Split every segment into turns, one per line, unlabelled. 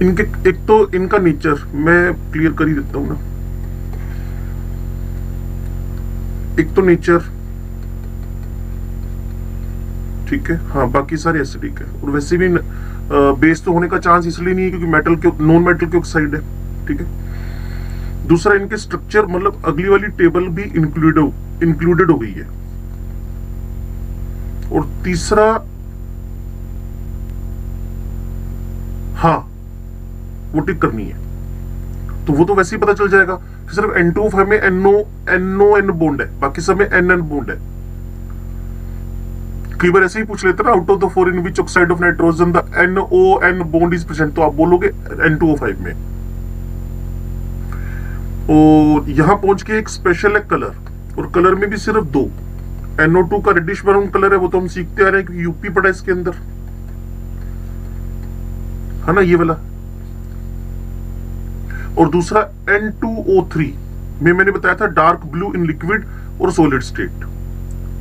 इनके एक तो इनका नेचर मैं क्लियर कर ही देता हूं ना। एक तो नेचर, ठीक है, हाँ, बाकी सारे एसिडिक है। और वैसे भी बेस तो होने का चांस इसलिए नहीं है क्योंकि मेटल के, नॉन मेटल के ऑक्साइड है, ठीक है। दूसरा, इनके स्ट्रक्चर मतलब अगली वाली टेबल भी इंक्लूडेड हो गई है। और तीसरा, हाँ, वो टिक करनी है, तो वो तो वैसे ही पता चल जाएगा कि सिर्फ N2O5 में NO बॉन्ड है, बाकी सब में NN बॉन्ड है। कई बार ऐसे ही पूछ लेते ना, out of the four in which oxide of nitrogen the NON bond is present, तो आप बोलोगे N2O5 में। और यहां पहुंच के एक स्पेशल है कलर, और कलर में भी सिर्फ दो। NO2 का रेडिश ब्राउन कलर है, वो तो हम सीखते आ रहे हैं क्योंकि यूपी पड़ा है इसके अंदर, है ना, ये वाला। और दूसरा N2O3 में मैंने बताया था डार्क ब्लू इन लिक्विड और सॉलिड स्टेट।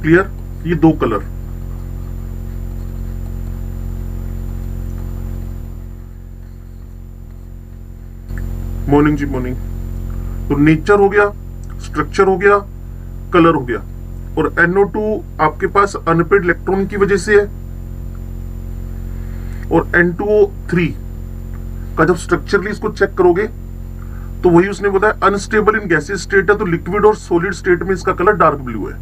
क्लियर, ये दो कलर। मॉर्निंग जी, मॉर्निंग। तो नेचर हो गया, स्ट्रक्चर हो गया, कलर हो गया। और NO2 आपके पास अनपेड इलेक्ट्रॉन की वजह से है। और N2O3 का जब स्ट्रक्चरली इसको चेक करोगे तो वही उसने बताया अनस्टेबल इन गैसियस स्टेट है, तो लिक्विड और सॉलिड स्टेट में इसका कलर डार्क ब्लू है।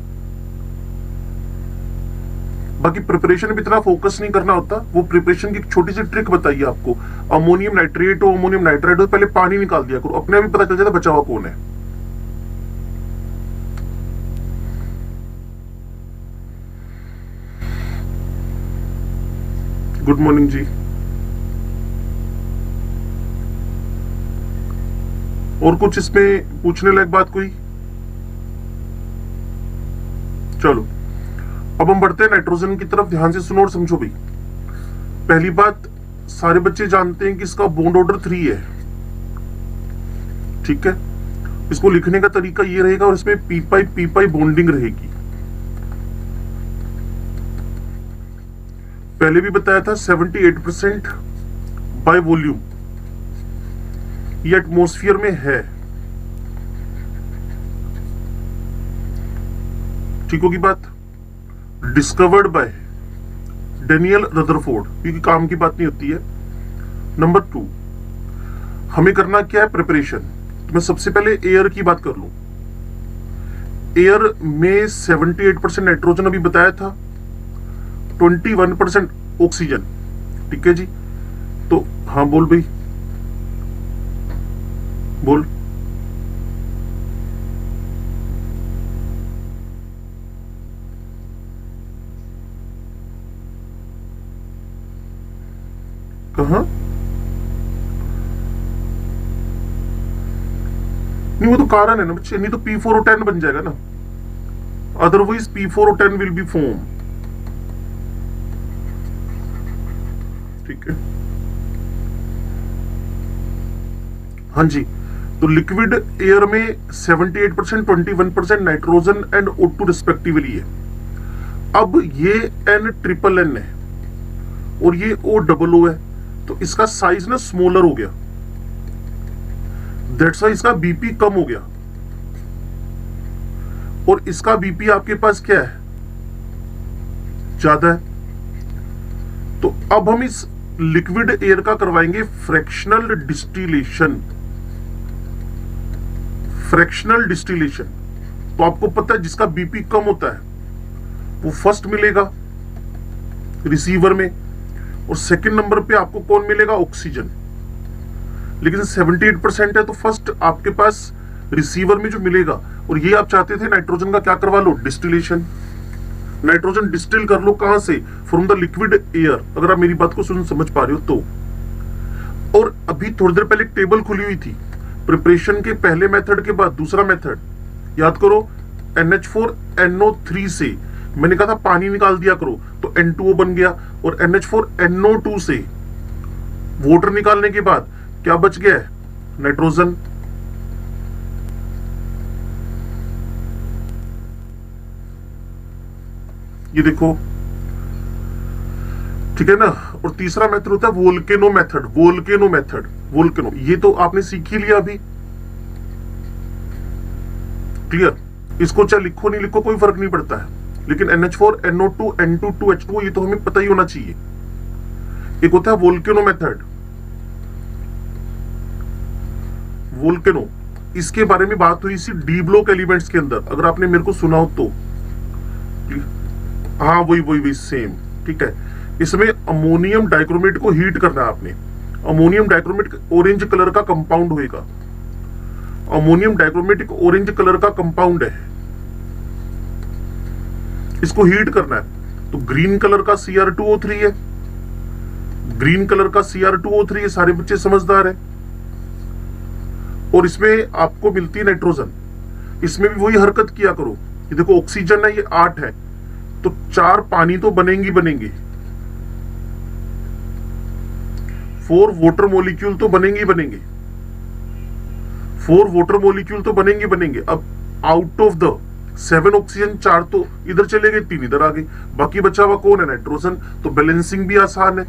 बाकी प्रिपरेशन में इतना फोकस नहीं करना होता, वो प्रिपरेशन की एक छोटी सी ट्रिक बताइए आपको। अमोनियम नाइट्रेट हो, अमोनियम नाइट्राइड हो, पहले पानी निकाल दिया करो, अपने आप ही पता चल जाता बचा हुआ कौन है। गुड मॉर्निंग जी। और कुछ इसमें पूछने लायक बात कोई? चलो, अब हम बढ़ते हैं नाइट्रोजन की तरफ। ध्यान से सुनो और समझो भाई। पहली बात, सारे बच्चे जानते हैं कि इसका बॉन्ड ऑर्डर 3 है, ठीक है। इसको लिखने का तरीका ये रहेगा, और इसमें पी पाई बॉन्डिंग रहेगी। पहले भी बताया था 78% बाय वॉल्यूम ये एटमॉस्फेयर में है, ठीक होगी बात। डिस्कवर्ड बाय डेनियल रदरफोर्ड, क्योंकि काम की बात नहीं होती है। नंबर 2, हमें करना क्या है, प्रिपरेशन। तो मैं सबसे पहले एयर की बात कर लूं। एयर में 78% नाइट्रोजन अभी बताया था, 21% ऑक्सीजन, ठीक है जी। तो हाँ बोल भाई, बोल। कहा? नहीं, वो तो कारण है ना बच्चे, नहीं तो P4O10 बन जाएगा ना, otherwise P4O10 will be form, ठीक है। हाँ जी, तो लिक्विड एयर में 78%, 21% नाइट्रोजन एंड O2 रिस्पेक्टिवली है। अब ये N ट्रिपल N है और ये O है, तो इसका साइज ना स्मॉलर हो गया, दैट्स वाई इसका बीपी कम हो गया। और इसका बीपी आपके पास क्या है, ज्यादा है। तो अब हम इस लिक्विड एयर का करवाएंगे फ्रैक्शनल डिस्टिलेशन। फ्रैक्शनल डिस्टिलेशन, तो आपको पता है जिसका बीपी कम होता है वो फर्स्ट मिलेगा रिसीवर में, और सेकंड नंबर पे आपको कौन मिलेगा, ऑक्सीजन। लेकिन 78% है तो फर्स्ट आपके पास रिसीवर में जो मिलेगा। और ये आप चाहते थे नाइट्रोजन का क्या करवा लो, डिस्टिलेशन। नाइट्रोजन डिस्टिल कर लो, कहां से, फ्रॉम द लिक्विड एयर, अगर आप मेरी बात को समझ पा रहे हो तो। और अभी थोड़ी देर पहले एक टेबल खुली हुई थी, प्रिपरेशन के पहले मेथड के बाद दूसरा मेथड, याद करो। NH4NO3 से मैंने कहा था पानी निकाल दिया करो, तो N2O बन गया। और NH4NO2 से वाटर निकालने के बाद क्या बच गया है, नाइट्रोजन। ये देखो, ठीक है ना। और तीसरा मेथड होता है volcano method. Volcano method, volcano, ये तो आपने सीख ही लिया अभी। क्लियर। इसको चाहे लिखो नहीं लिखो कोई फर्क नहीं पड़ता है, लेकिन NH4 NO2 N2 2H2 ये तो हमें पता ही होना चाहिए। एक होता है वोल्केनो मेथड, वोल्केनो, इसके बारे में बात हुई इसी डी ब्लॉक एलिमेंट्स के अंदर, अगर आपने मेरे को सुना हो तो। हाँ वही वही वही सेम, ठीक है। इसमें अमोनियम डाइक्रोमेट को हीट करना है आपने। अमोनियम डाइक्रोमेट ऑरेंज कलर का कंपाउंड होएगा। अमोनियम डाइक्रोमेट एक ऑरेंज कलर का कंपाउंड है, इसको हीट करना है। तो ग्रीन कलर का Cr2O3 है, ग्रीन कलर का Cr2O3 है, सारे बच्चे समझदार है। और इसमें आपको मिलती है नाइट्रोजन। इसमें भी वही हरकत किया करो। ये देखो ऑक्सीजन है, ये 8 है, तो 4 पानी तो बनेंगी बनेंगे, 4 वाटर मॉलिक्यूल तो बनेंगे बनेंगे, 4 वाटर मॉलिक्यूल तो बनेंगे बनेंगे। अब आउट ऑफ द 7 ऑक्सीजन 4 तो इधर चले गए, 3 इधर आ गए, बाकी बचा हुआ कौन है? नाइट्रोजन। तो बैलेंसिंग भी आसान है।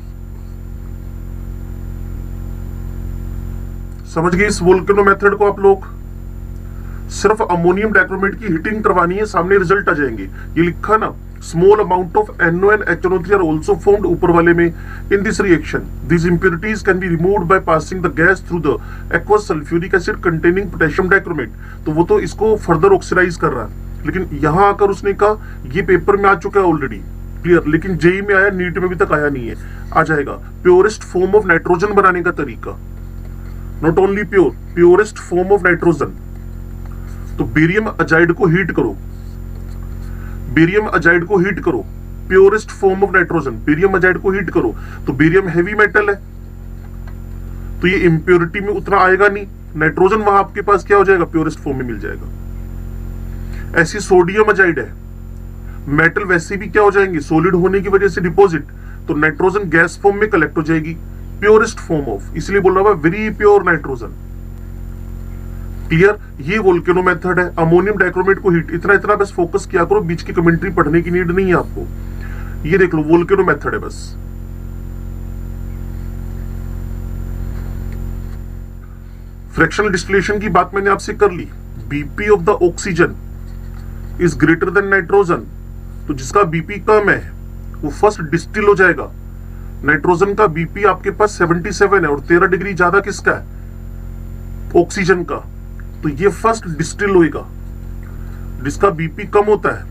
समझ गए इस वोल्केनो मेथड को आप लोग? सिर्फ अमोनियम डाइक्रोमेट की हीटिंग करवानी है, सामने रिजल्ट आ जाएंगे। ये लिखा ना, small amount of NO and HNO3 are also formed, ऊपर वाले में। In this reaction these impurities can be removed by passing the gas through the aqueous sulphuric acid containing potassium dichromate. तो वो तो इसको फर्दर ऑक्सीडाइज कर रहा है, लेकिन यहां आकर उसने कहा ये पेपर में आ चुका है ऑलरेडी, क्लियर। लेकिन जेई में आया, नीट में अभी तक आया नहीं है, आ जाएगा। प्योरेस्ट फॉर्म ऑफ नाइट्रोजन बनाने का तरीका, not only pure, purest form of nitrogen. तो बेरियम अजाइड को हीट करो, बेरियम अजाइड को हीट करो, purest form of nitrogen, barium azide को हीट करो। तो बेरियम हैवी मेटल है, तो ये इंप्योरिटी में उतना आएगा नहीं, नाइट्रोजन वहां आपके पास क्या हो जाएगा? प्योरेस्ट फॉर्म में मिल जाएगा। ऐसी सोडियम अजाइड है, मेटल वैसे भी क्या हो जाएंगे? सॉलिड होने की वजह से डिपॉजिट, तो नाइट्रोजन गैस फॉर्म में कलेक्ट हो जाएगी, प्योरेस्ट फॉर्म ऑफ, इसलिए बोल रहा हूं वेरी प्योर नाइट्रोजन। क्लियर। ये वोल्केनो मेथड है, अमोनियम डाइक्रोमेट को हीट। इतना इतना बस फोकस किया करो, बीच की कमेंट्री पढ़ने की नीड नहीं है आपको। ये देख लो वोल्केनो मेथड है बस। फ्रैक्शनल डिस्टिलेशन की बात मैंने आपसे कर ली। BP of the oxygen is greater than nitrogen, तो जिसका बीपी कम है वो फर्स्ट डिस्टिल हो जाएगा। नाइट्रोजन का बीपी आपके पास 77 है और 13 डिग्री ज्यादा किसका है? ऑक्सीजन का। तो ये फर्स्ट डिस्टिल होएगा। जिसका बीपी कम होता है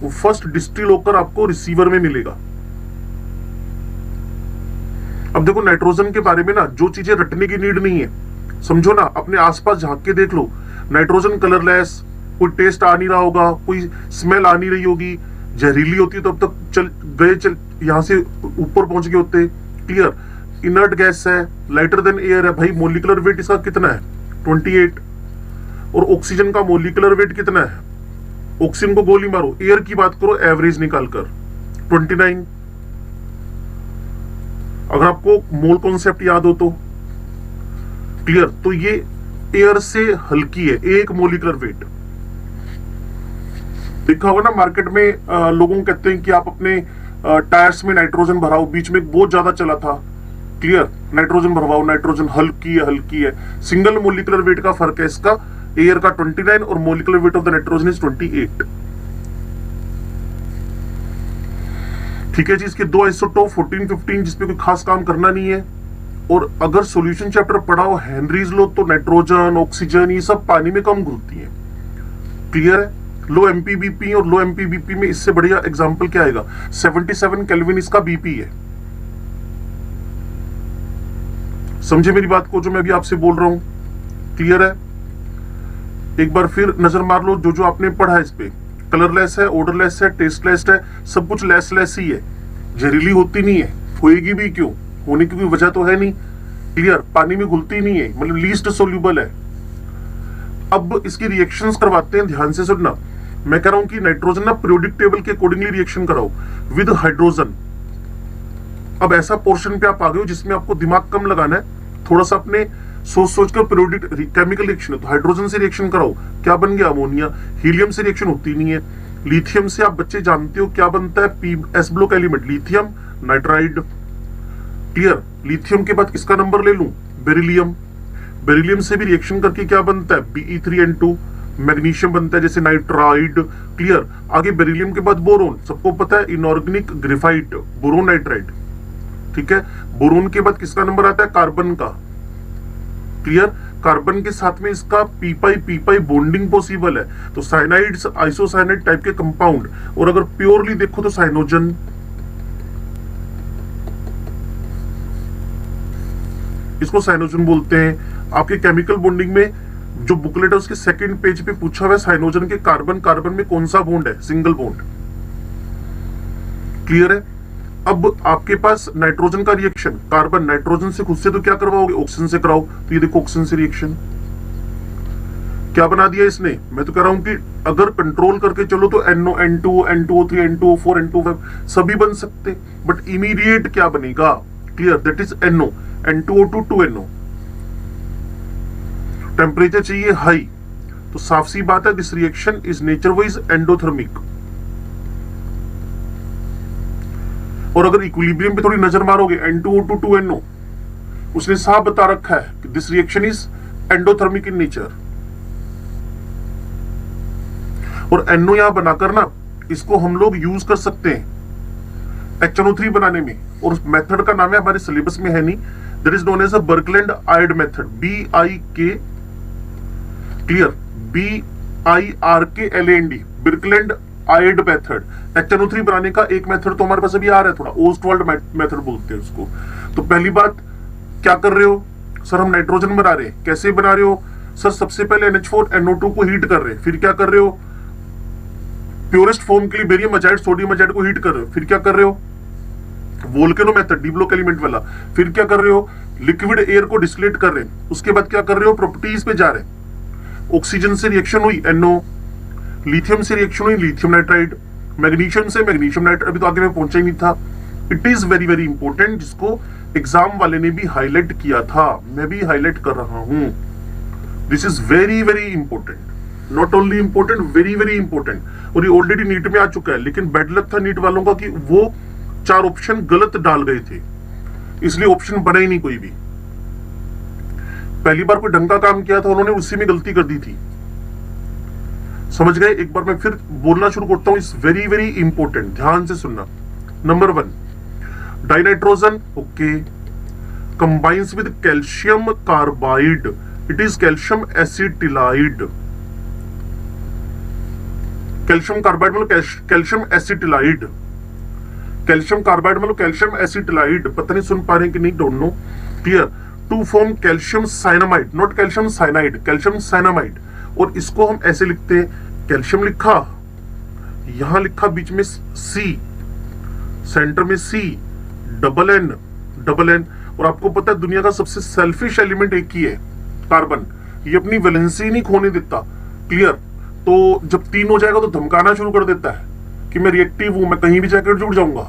वो फर्स्ट डिस्टिल होकर आपको रिसीवर में मिलेगा। अब देखो नाइट्रोजन के बारे में ना जो चीजें रटने की नीड नहीं है, समझो ना, अपने आसपास झांक के देख लो। नाइट्रोजन कलरलेस, कोई टेस्ट आ नहीं रहा होगा, कोई स्मेल आ नहीं रही होगी, जहरीली होती तो अब तक यहां से ऊपर पहुंच गए होते। क्लियर। इनर्ट गैस है, लाइटर देन एयर है। भाई मोलिकुलर वेट इसका कितना है? 28। और ऑक्सीजन का मोलिकुलर वेट कितना है? ऑक्सीजन को गोली मारो, एयर की बात करो एवरेज निकालकर 29। अगर आपको मोल कॉन्सेप्ट याद हो तो क्लियर। तो ये एयर से हल्की है, 1 मोलिकुलर वेट। देखा होगा ना मार्केट में लोगों कहते हैं कि आप अपने टायर्स में नाइट्रोजन भराओ, बीच में बहुत ज्यादा चला था। क्लियर। नाइट्रोजन भरवाओ, नाइट्रोजन हल्की है, हल्की है। सिंगल मोलिकुलर वेट का फर्क है इसका, एयर का 29 और molecular weight of the nitrogen is 28। ठीक है जी। इसके 2 आइसोटोप 14, 15 जिसपे कोई खास काम करना नहीं है। और अगर सॉल्यूशन चैप्टर पढ़ा हो हेनरीज लॉ, तो नाइट्रोजन, ऑक्सीजन ये सब पानी में कम घुलती है। क्लियर है। लो एमपीबीपी और लो एमपीबीपी में इससे बढ़िया एग्जांपल क्या आएगा? 77 केल्विन इसका बीपी है। समझे मेरी बात को जो मैं अभी आपसे बोल रहा हूं? क्लियर है। एक बार फिर नजर मार लो जो जो आपने पढ़ा है इस पे। कलरलेस है, ऑर्डरलेस है, टेस्टलेस है, सब कुछ लेस ही है। जहरीली होती नहीं है, होएगी भी क्यों? होने की कोई वजह तो है नहीं। क्लियर। पानी में घुलती नहीं है, मतलब लीस्ट सोल्यूबल है। अब इसकी रिएक्शंस करवाते हैं, ध्यान से सुनना। मैं कह रहा हूं कि नाइट्रोजन ना पीरियोडिक टेबल के अकॉर्डिंगली रिएक्शन कराओ विद हाइड्रोजन। अब ऐसा पोर्शन पे आप आ गए हो जिसमें आपको दिमाग कम लगाना है, थोड़ा सा अपने सोच कर पीरियोडिक केमिकल रिएक्शन है तो हाइड्रोजन से रिएक्शन कराओ, क्या बन गया? अमोनिया। हीलियम से रिएक्शन होती नहीं है। लिथियम से आप बच्चे जानते हो क्या बनता है? P S block element, lithium nitride. Clear. Lithium के बाद किसका नंबर ले लूं, बेरिलियम। बेरिलियम से भी रिएक्शन करके क्या बनता है, Be3N2, मैग्नीशियम बनता है जैसे नाइट्राइड। क्लियर। आगे बेरिलियम के बाद बोरोन, सबको पता है इनऑर्गेनिक ग्रेफाइट, बोरोन नाइट्राइड। ठीक है। बोरोन के बाद किसका नंबर आता है, कार्बन का। क्लियर। कार्बन के साथ में इसका पी पाई बॉन्डिंग पॉसिबल है, तो साइनाइड्स आइसोसाइनाइड टाइप के कंपाउंड। और अगर प्योरली देखो तो साइनोजन। इसको साइनोजन बोलते हैं। आपके केमिकल बॉन्डिंग में जो बुकलेट है उसके सेकंड पेज पे पूछा हुआ है साइनोजन के कार्बन कार्बन में कौन सा बॉन्ड है, सिंगल बॉन्ड। क्लियर है। अब आपके पास नाइट्रोजन का रिएक्शन, कार्बन नाइट्रोजन से खुद से तो क्या करवाओगे, ऑक्सीजन से कराओ। तो ये देखो ऑक्सीजन से रिएक्शन क्या बना दिया इसने। मैं तो कह रहा हूं कि अगर कंट्रोल करके चलो तो NO, N2, N2O3, N2O4, N2O5 सभी बन सकते, बट इमीडिएट क्या बनेगा, clear, that is NO, N2O2 2NO। Temperature चाहिए हाई, तो साफ सी बात है this reaction is nature wise endothermic. और अगर इक्विलिब्रियम पे थोड़ी नजर मारोगे, N2O2 2NO, उसने साफ बता रखा है कि this reaction is endothermic in nature. और NO यहां बनाकर ना इसको हम लोग यूज कर सकते हैं HNO3 बनाने में, और उस मेथड का नाम है, हमारे सिलेबस में है नहीं, that is known as a Birkeland Eyde method, BIK, clear, BIRKLAND, Birkeland Eyde method. HNO3 बनाने का एक मेथड तो हमारे पास अभी आ रहा है, थोड़ा ओस्टवाल्ड मेथड बोलते हैं उसको। तो पहली बात क्या कर रहे हो सर, हम नाइट्रोजन बना रहे हैं, कैसे बना रहे हो सर, सबसे पहले NH4NO2 को हीट कर रहे हैं, फिर क्या कर रहे हो, प्योरेस्ट फॉर्म के लिए बेरियम अजाइड सोडियम अजाइड को हीट कर रहे हो, फिर क्या कर रहे हो, वोल्केनो मेथड डीब्लोक एलिमेंट वाला, फिर क्या कर रहे हो, लिक्विड एयर को डिस्टिलेट कर रहे हैं, उसके बाद क्या कर रहे हो, प्रॉपर्टीज पे जा रहे हैं। ऑक्सीजन से रिएक्शन हुई NO, लिथियम से रिएक्शन हुई लिथियम नाइट्राइड, मैग्नीशियम से मैग्नीशियम नाइट्राइड, अभी तो आगे मैं पहुंचा ही नहीं था। It is very very important, जिसको एग्जाम वाले ने भी हाईलाइट किया था, मैं भी हाईलाइट कर रहा हूं। This is very very important, not only important, very very important. और ये ऑलरेडी नीट में आ चुका है, लेकिन बैड लक था नीट वालों का कि वो 4 ऑप्शन गलत डाल गए थे, इसलिए ऑप्शन बना ही नहीं कोई भी। पहली बार कोई ढंग का काम किया था, उन्होंने उसी में गलती कर दी थी, समझ गए। एक बार मैं फिर बोलना शुरू करता हूं, इस वेरी वेरी इंपॉर्टेंट, ध्यान से सुनना। Number 1 dinitrogen, okay, combines with calcium carbide, it is calcium acetylide. Calcium carbide मतलब कैल्शियम एसिटिलाइड, कैल्शियम कार्बाइड मतलब कैल्शियम एसिटिलाइड, पता नहीं सुन पा रहे हैं कि नहीं, don't know. Clear. To form calcium cyanamide, not calcium cyanide, calcium cyanamide. और इसको हम ऐसे लिखते हैं, कैल्शियम लिखा, यहां लिखा बीच में C, सेंटर में C, डबल N। और आपको पता है दुनिया का सबसे सेल्फिश एलिमेंट एक ही है, कार्बन। ये अपनी वैलेंसी नहीं खोने देता। क्लियर। तो जब 3 हो जाएगा तो धमकाना शुरू कर देता है कि मैं रिएक्टिव हूं, मैं कहीं भी जाकर जुड़ जाऊंगा।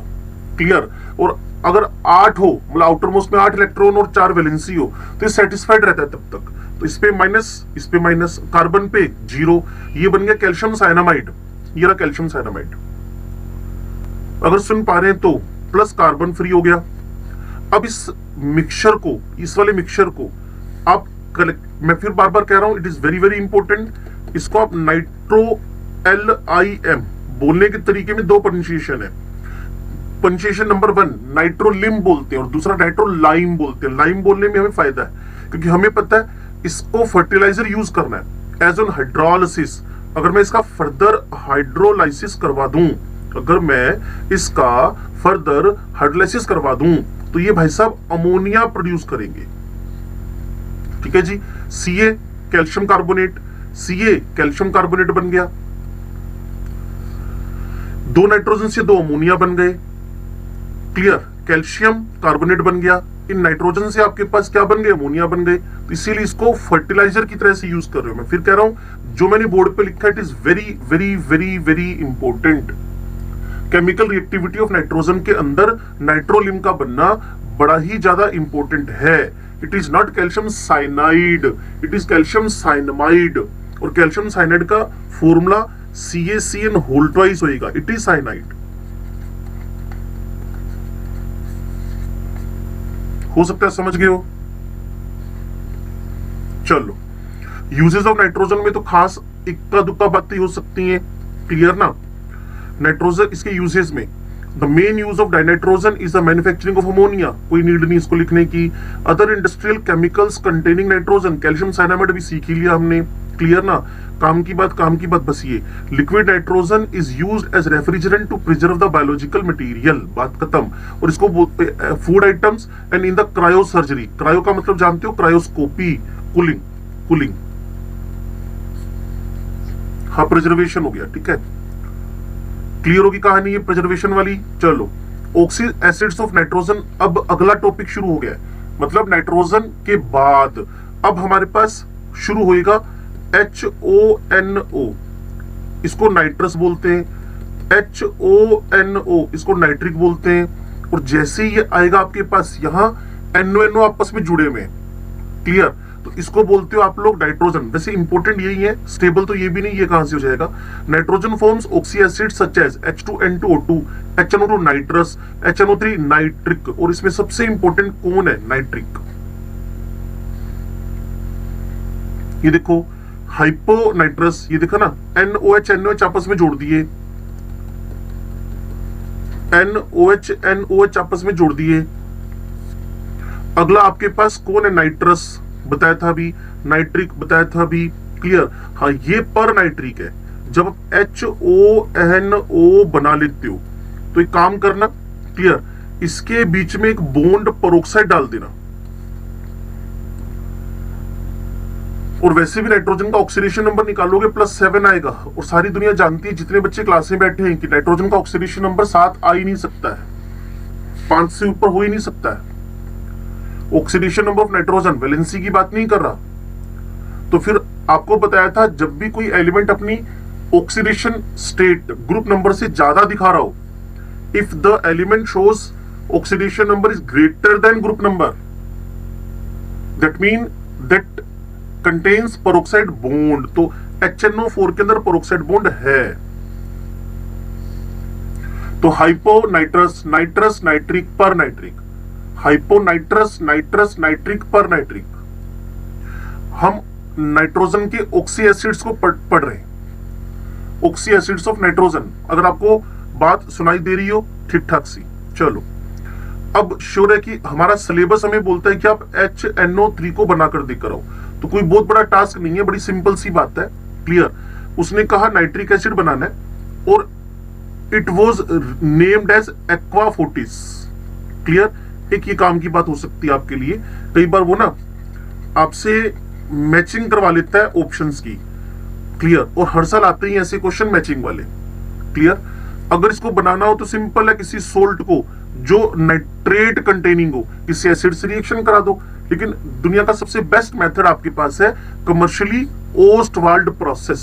क्लियर। और अगर 8 हो, मतलब आउटर मोस्ट में 8 इलेक्ट्रॉन और 4 वैलेंसी हो, तो ये सेटिस्फाइड रहता है तब तक। तो इस पे माइनस, कार्बन पे 0, ये बन गया कैल्शियम साइनामाइड, ये रहा कैल्शियम साइनामाइड। अगर सुन पा रहे हैं तो प्लस कार्बन फ्री हो गया। अब इस मिक्सचर को, इस वाले मिक्सचर को आप मैं फिर बार बार कह रहा हूं, it is very very important, इसको आप नाइट्रो LIM, बोलने के तरीके में 2 प्रोनाउंसिएशन है। प्रोनाउंसिएशन नंबर 1 नाइट्रोलिम बोलते हैं और दूसरा नाइट्रोलाइम बोलते हैं। लाइम बोलने में हमें फायदा है क्योंकि हमें पता है इसको फर्टिलाइजर यूज करना है एज ऑन हाइड्रोलिसिस। अगर मैं इसका फर्दर हाइड्रोलाइसिस करवा दूं, अगर मैं इसका फर्दर हाइड्रोलाइसिस करवा दूं, तो ये भाई साहब अमोनिया प्रोड्यूस करेंगे। ठीक है जी। Ca calcium carbonate, Ca calcium carbonate बन गया, 2 नाइट्रोजन से 2 अमोनिया बन गए। क्लियर। कैल्शियम कार्बोनेट बन गया, इन नाइट्रोजन से आपके पास क्या बन गए, अमोनिया बन गए। तो इसीलिए इसको फर्टिलाइजर की तरह से यूज कर रहे हो। मैं फिर कह रहा हूं, जो मैंने बोर्ड पे लिखा है, it is very very very very important. Chemical reactivity of nitrogen के अंदर नाइट्रोलिम का बनना बड़ा ही ज्यादा इंपॉर्टेंट है। It is not calcium cyanide, it is calcium cyanamide. और कैल्शियम साइनाइड का फॉर्मूला CaCN होल ट्वाइस होएगा, इट इज साइनाइड। हो सकता है समझ गए हो। चलो, यूजेस ऑफ नाइट्रोजन में तो खास इक्का दुक्का बातें हो सकती हैं, क्लियर ना। नाइट्रोजन, इसके यूजेस में the main use of dinitrogen is the manufacturing of ammonia, कोई नीड नहीं इसको लिखने की। Other industrial chemicals containing nitrogen, calcium cyanamide भी सीख ही लिया हमने, क्लियर ना। काम की बात बस ये। Liquid nitrogen is used as refrigerant to preserve the biological material, बात खत्म। और इसको food items and in the cryo surgery, cryo का मतलब जानते हो, क्रायोस्कोपी, कूलिंग, हाँ प्रिजर्वेशन हो गया, ठीक है। क्लियर होगी कहानी ये प्रिजर्वेशन वाली। चलो, ऑक्सी एसिड्स ऑफ नाइट्रोजन, अब अगला टॉपिक शुरू हो गया है। मतलब नाइट्रोजन के बाद अब हमारे पास शुरू होएगा HONO, इसको नाइट्रस बोलते हैं, HONO इसको नाइट्रिक बोलते हैं। और जैसे ही ये आएगा आपके पास यहां NO आपस में जुड़े हुए हैं, क्लियर, तो इसको बोलते हो आप लोग नाइट्रोजन। वैसे इंपॉर्टेंट यही है, स्टेबल तो ये भी नहीं, ये कहां से हो जाएगा। Nitrogen forms oxy acid such as H2N2O2, HNO2 nitrous, HNO3 nitric. और इसमें सबसे इंपॉर्टेंट कौन है, नाइट्रिक। ये देखो हाइपोनाइट्रस, ये देखा ना, NOH आपस में जोड़ दिए, NOH आपस में जोड़ दिए। अगला आपके पास कौन है, नाइट्रस बताया था अभी, नाइट्रिक बताया था अभी, क्लियर। हाँ, ये पर नाइट्रिक है। जब आप HONO बना लेते हो तो एक काम करना, क्लियर, इसके बीच में एक बॉन्ड पेरोक्साइड डाल देना। और वैसे भी नाइट्रोजन का ऑक्सीडेशन नंबर निकालोगे +7 आएगा। और सारी दुनिया जानती है, जितने बच्चे क्लास में बैठे हैं, कि नाइट्रोजन का ऑक्सीडेशन नंबर 7 आ ही नहीं सकता है, 5 से ऊपर हो ही नहीं सकता है। Oxidation number of nitrogen, valency की बात नहीं कर रहा। तो फिर आपको बताया था, जब भी कोई एलिमेंट अपनी ऑक्सीडेशन स्टेट ग्रुप नंबर से ज्यादा दिखा रहा हो, if the element shows oxidation number is greater then group number, that mean that contains peroxide bond. तो HNO4 के अंदर पेरोक्साइड बॉन्ड है। तो हाइपोनाइट्रस, नाइट्रस, नाइट्रिक, पर नाइट्रिक, हाइपोनाइट्रस, नाइट्रस, नाइट्रिक, पर नाइट्रिक। हम नाइट्रोजन के ऑक्सी एसिड्स को पढ़ रहे हैं, ऑक्सी एसिड्स ऑफ नाइट्रोजन। अगर आपको बात सुनाई दे रही हो ठीक ठाक सी। चलो, अब श्योर है कि हमारा सिलेबस हमें बोलता है कि आप HNO3 को बनाकर देकर आओ। तो कोई बहुत बड़ा टास्क नहीं है, बड़ी सिंपल सी बात है, क्लियर। उसने कहा नाइट्रिक एसिड बनाना है और it was named as aqua fortis, clear. एक ये काम की बात हो सकती है आपके लिए, कई बार वो ना आपसे मैचिंग करवा लेता है ऑप्शंस की, क्लियर। और हर साल आते ही ऐसे क्वेश्चन मैचिंग वाले, क्लियर। अगर इसको बनाना हो तो सिंपल है, किसी सोल्ट को जो नाइट्रेट कंटेनिंग हो, किसी एसिड से रिएक्शन करा दो। लेकिन दुनिया का सबसे बेस्ट मेथड आपके पास है commercially Ostwald process,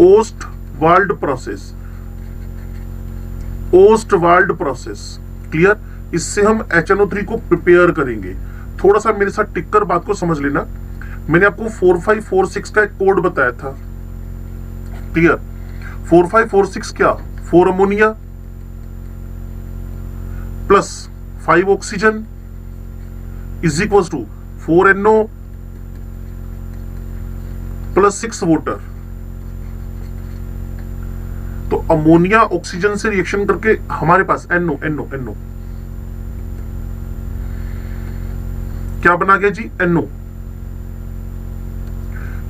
Ostwald process, Ostwald process, clear. इससे हम HNO3 को प्रिपेयर करेंगे। थोड़ा सा मेरे साथ टिककर बात को समझ लेना। मैंने आपको 4546 का एक कोड बताया था, क्लियर। 4546 क्या, 4 ammonia plus 5 oxygen is equal to 4 NO plus 6 water. तो अमोनिया ऑक्सीजन से रिएक्शन करके हमारे पास NO क्या बना गया जी, NO,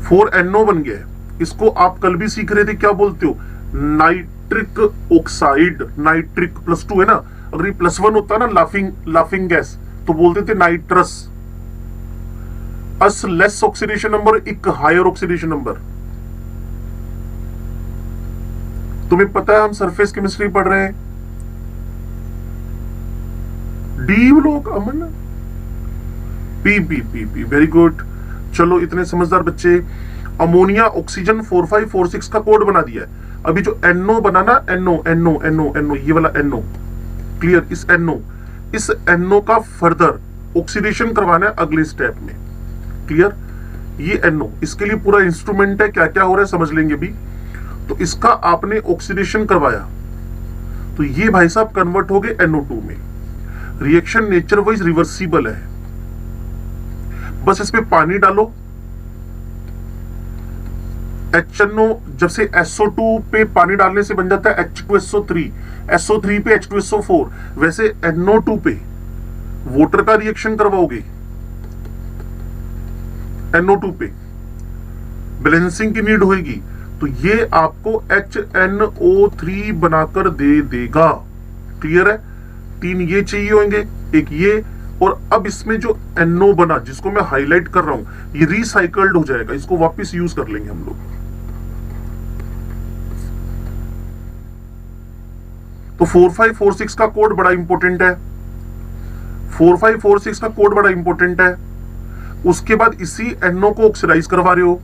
4 NO बन गया है। इसको आप कल भी सीख रहे थे, क्या बोलते हो, नाइट्रिक ऑक्साइड। नाइट्रिक +2 है ना, अगर ये +1 होता ना, लाफिंग गैस, तो बोलते थे नाइट्रस। अस लेस ऑक्सीडेशन नंबर, एक हायर ऑक्सीडेशन नंबर। तुम्हें पता है हम सरफेस केमिस्ट्री पढ़ रहे हैं, डी लोग, अमन, पी, वेरी गुड। चलो, इतने समझदार बच्चे। अमोनिया ऑक्सीजन 4546 का कोड बना दिया है। अभी जो NO बना ना, NO, ये वाला NO, क्लियर। इस NO का फर्दर ऑक्सीडेशन करवाना है अगले स्टेप में, क्लियर। ये NO, इसके लिए पूरा इंस्ट्रूमेंट है, क्या क्या हो रहा है समझ लेंगे भी। तो इसका आपने ऑक्सीडेशन करवाया तो ये भाई साहब कन्वर्ट हो गए NO2 में। रिएक्शन नेचर वाइज रिवर्सिबल है, बस इसमें पानी डालो। HNO जब से SO2 पे पानी डालने से बन जाता है H2SO3, SO3 पे H2SO4, वैसे NO2 पे वाटर का रिएक्शन करवाओगे, NO2 पे बैलेंसिंग की नीड होगी, तो ये आपको HNO3 बनाकर दे देगा। क्लियर है? 3 ये चाहिए होंगे, एक ये, और अब इसमें जो NO बना जिसको मैं हाईलाइट कर रहा हूं, ये रिसाइकल्ड हो जाएगा, इसको वापस यूज कर लेंगे हम लोग। तो 4546 का कोड बड़ा इंपॉर्टेंट है, 4546 का कोड बड़ा इंपॉर्टेंट है। उसके बाद इसी NO को ऑक्सीडाइज करवा रहे हो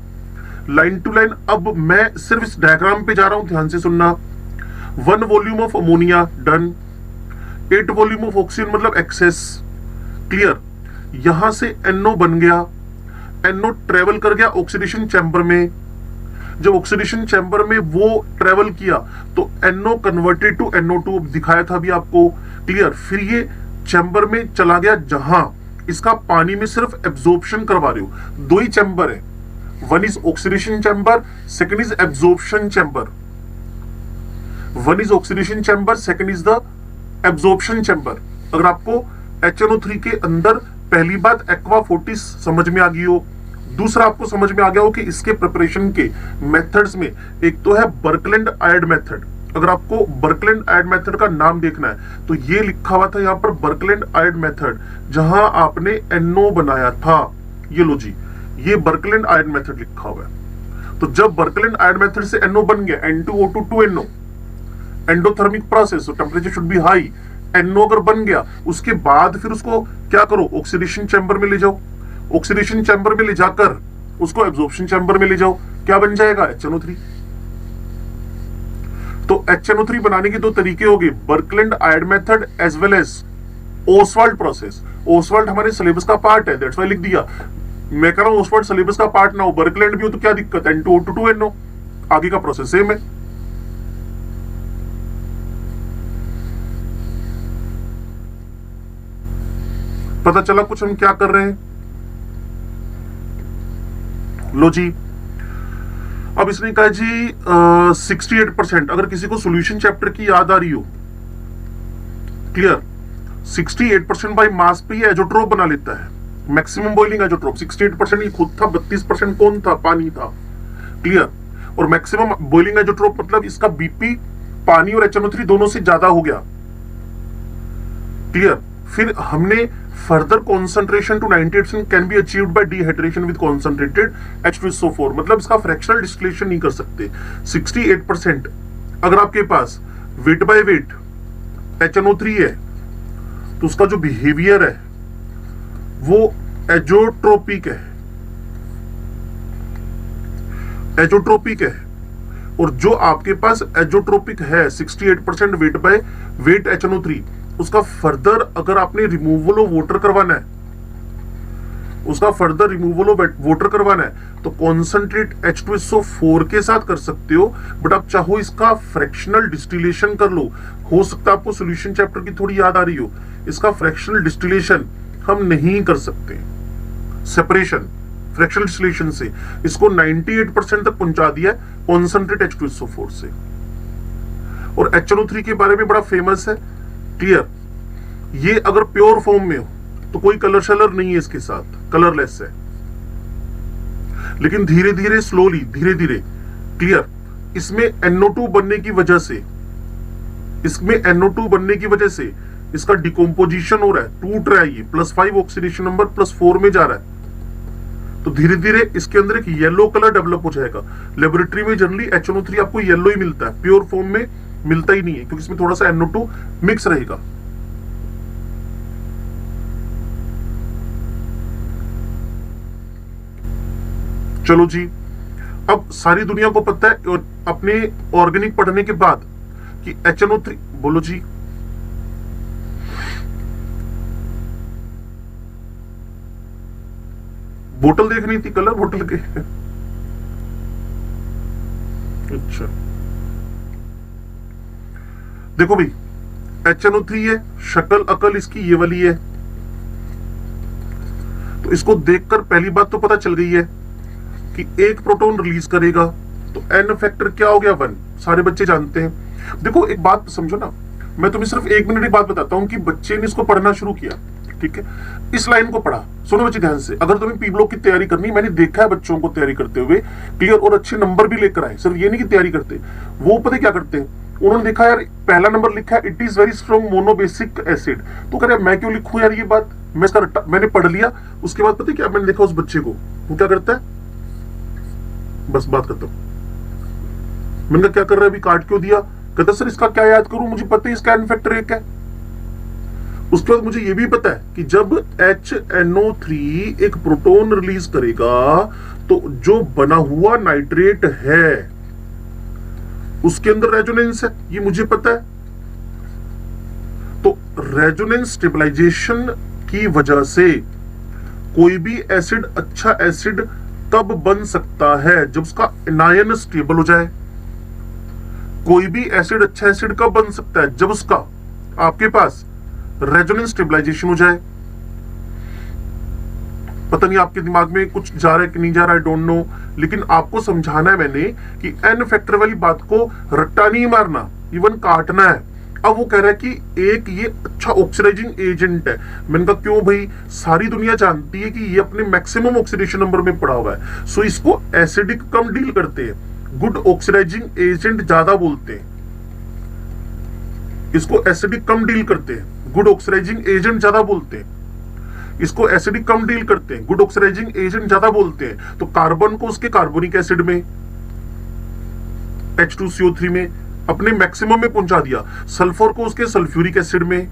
लाइन टू लाइन। अब मैं सिर्फ इस डायग्राम पे जा रहा हूं, ध्यान से सुनना। 1 volume of ammonia done, 8 volume of oxygen मतलब एक्सेस। क्लियर? यहां से NO बन गया, NO ट्रेवल कर गया ऑक्सीडेशन चैम्बर में। जब ऑक्सीडेशन चैम्बर में वो ट्रेवल किया तो NO कन्वर्टेड टू NO2 दिखाया था अभी आपको। क्लियर? फिर ये चैम्बर में चला गया जहां इसका पानी में सिर्फ एब्जॉर्प्शन करवा रहे हो। 2 ही चैम्बर है, 1 is oxidation chamber, 2nd is absorption chamber. 1 is oxidation chamber, 2nd is the absorption chamber. अगर आपको HNO3 के अंदर पहली बात एक्वा फोर्टिस समझ में आ गई हो, दूसरा आपको समझ में आ गया हो कि इसके प्रिपरेशन के मेथड्स में एक तो है बर्कलैंड आयड मेथड। अगर आपको बर्कलैंड आयड मेथड का नाम देखना है तो ये लिखा हुआ था यहां पर बर्कलैंड आयड मेथड, जहां आपने NO बनाया था। ये लो जी, ये बर्कलैंड आयड मेथड लिखा हुआ है। तो जब बर्कलैंड आयड मेथड से NO बन गया, N2O2 2NO, एंडोथर्मिक प्रोसेस, तो temperature should be high. NO अगर बन गया उसके बाद फिर उसको क्या करो, ऑक्सीडेशन चैम्बर में ले जाओ। ऑक्सीडेशन चैम्बर में ले जाकर उसको एब्जॉर्प्शन चैम्बर में ले जाओ, क्या बन जाएगा, HNO3। तो HNO3 बनाने के 2 तरीके हो गए, Birkeland Eyde method as well as Ostwald process. Ostwald हमारे सिलेबस का पार्ट है, दैट्स व्हाई लिख दिया। मैं कह रहा हूं ओसवाल्ड सिलेबस का पार्ट ना हो, बर्कलैंड भी हो तो क्या दिक्कत है, N2O2 2NO, आगे का प्रोसेस सेम है। पता चला कुछ हम क्या कर रहे हैं? लो जी, अब इसने कहा जी 68%। अगर किसी को सॉल्यूशन चैप्टर की याद आ रही हो, क्लियर, 68% बाय मास पे ये एजोट्रोप बना लेता है, मैक्सिमम बॉइलिंग एजोट्रोप। 68% ये खुद था, 32% कौन था, पानी था। क्लियर? और मैक्सिमम बॉइलिंग एजोट्रोप मतलब इसका बीपी पानी और HNO3 दोनों से ज्यादा हो गया। क्लियर? फिर हमने further concentration to 98% can be achieved by dehydration with concentrated H2SO4, मतलब इसका फ्रैक्शनल डिस्टिलेशन नहीं कर सकते। 68% अगर आपके पास वेट बाय वेट HNO3 है तो उसका जो बिहेवियर है वो एजोट्रोपिक है, एजोट्रोपिक है। और जो आपके पास एजोट्रोपिक है 68% वेट बाय वेट HNO3, उसका फर्दर अगर आपने रिमूवल ऑफ वाटर करवाना है, उसका फर्दर रिमूवल ऑफ वाटर करवाना है तो कॉन्सेंट्रेट H2SO4 के साथ कर सकते हो, बट आप चाहो इसका फ्रैक्शनल डिस्टिलेशन कर लो। हो सकता है आपको सॉल्यूशन चैप्टर की थोड़ी याद आ रही हो, इसका फ्रैक्शनल डिस्टिलेशन हम नहीं कर सकते, सेपरेशन फ्रैक्शनल डिस्टिलेशन से इसको 98% तक पहुंचा दिया कॉन्सेंट्रेट H2SO4 से। और HNO3 के बारे में बड़ा फेमस है। क्लियर? ये अगर प्योर फॉर्म में हो तो कोई कलर शलर नहीं है इसके साथ, कलरलेस है। लेकिन धीरे धीरे स्लोली धीरे धीरे, क्लियर, इसमें NO2 बनने की वजह से, इसमें NO2 बनने की वजह से इसका डिकम्पोजिशन हो रहा है, टूट रहा है, ये +5 ऑक्सीडेशन नंबर +4 में जा रहा है। तो धीरे धीरे इसके अंदर एक येलो कलर डेवलप हो जाएगा। लेबोरेटरी में जनरली HNO3 आपको येलो ही मिलता है, प्योर फॉर्म में मिलता ही नहीं है, क्योंकि इसमें थोड़ा सा NO2 मिक्स रहेगा। चलो जी, अब सारी दुनिया को पता है और अपने ऑर्गेनिक पढ़ने के बाद कि HNO3, बोलो जी, बोतल देखनी थी, कलर बोतल के। अच्छा देखो भाई, HNO3 है, शक्ल अकल इसकी ये वाली है। तो इसको देखकर पहली बात तो पता चल गई है कि एक प्रोटॉन रिलीज करेगा, तो N फैक्टर क्या हो गया 1, सारे बच्चे जानते हैं। देखो एक बात समझो ना, मैं तुम्हें सिर्फ 1 मिनट की बात बताता हूं कि बच्चे ने इसको पढ़ना शुरू किया, ठीक है, इस लाइन को पढ़ा। सुनो बच्चे ध्यान से, अगर तुम्हें पी ब्लॉक की तैयारी करनी, मैंने देखा है बच्चों को तैयारी करते हुए क्लियर, और अच्छे नंबर भी लेकर आए। सिर्फ ये नहीं कि तैयारी करते, वो पता क्या करते हैं, उन्होंने देखा यार पहला नंबर लिखा है it is very strong monobasic acid, तो कह रहे मैं क्यों लिखूं यार ये बात, मैं इसका मैंने पढ़ लिया। उसके बाद पता है क्या मैंने देखा उस बच्चे को, वो क्या करता है, बस बात करता हूं, मैंने कहा क्या कर रहा है अभी, काट क्यों दिया, कहता सर इसका क्या याद करूं, मुझे पता है इसका N फैक्टर 1 है। उसके बाद मुझे यह भी पता है कि जब HNO3 एक प्रोटॉन रिलीज करेगा तो जो बना हुआ नाइट्रेट है उसके अंदर रेजोनेंस है, ये मुझे पता है। तो रेजोनेंस स्टेबलाइजेशन की वजह से कोई भी एसिड अच्छा एसिड तब बन सकता है जब उसका एनायन स्टेबल हो जाए। कोई भी एसिड अच्छा एसिड कब बन सकता है, जब उसका आपके पास रेजोनेंस स्टेबलाइजेशन हो जाए। पता नहीं आपके दिमाग में कुछ जा रहा है कि नहीं जा रहा है, डोंट नो, लेकिन आपको समझाना है मैंने कि N फैक्टर वाली बात को रट्टा नहीं मारना, इवन काटना है। अब वो कह रहा है कि एक ये अच्छा ऑक्सीडाइजिंग एजेंट है। मैंने कहा क्यों भाई, सारी दुनिया जानती है कि ये अपने मैक्सिमम ऑक्सीडेशन नंबर में पड़ा हुआ है, सो इसको एसिडिक कम डील करते हैं, गुड ऑक्सीडाइजिंग एजेंट ज्यादा बोलते हैं, इसको एसिडिक कम डील करते हैं, गुड ऑक्सीडाइजिंग एजेंट ज्यादा बोलते हैं, इसको एसिडिक कम डील करते हैं, गुड ऑक्सीडाइजिंग एजेंट ज्यादा बोलते हैं। तो कार्बन को उसके कार्बोनिक एसिड में H2CO3 में अपने मैक्सिमम में पहुंचा दिया, सल्फर को उसके सल्फ्यूरिक एसिड में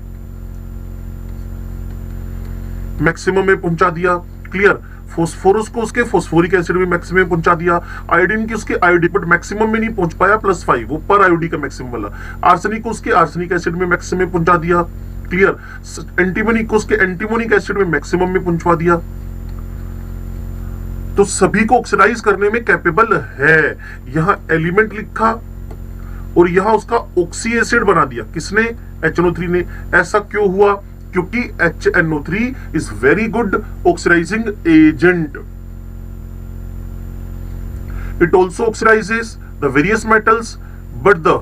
मैक्सिमम में पहुंचा दिया, क्लियर, फोस्फोरस को उसके फोस्फोरिक एसिड में मैक्सिमम में पहुंचा दिया, आयोडीन की उसके आयोडीन बट मैक्सिमम में नहीं पहुंच पाया +5, वो पर आयोडी का मैक्सिमम वाला, आर्सेनिक को उसके आर्सेनिक एसिड में मैक्सिमम में पहुंचा दिया, क्लियर, एंटीमोनी को उसके एंटीमोनिक एसिड में मैक्सिमम में पहुंचवा दिया। तो सभी को ऑक्सीडाइज करने में कैपेबल है। यहां एलिमेंट लिखा और यहां उसका ऑक्सी एसिड बना दिया, किसने, HNO3 ने। ऐसा क्यों हुआ, क्योंकि HNO3 is very good oxidising agent. It also oxidises the various metals but the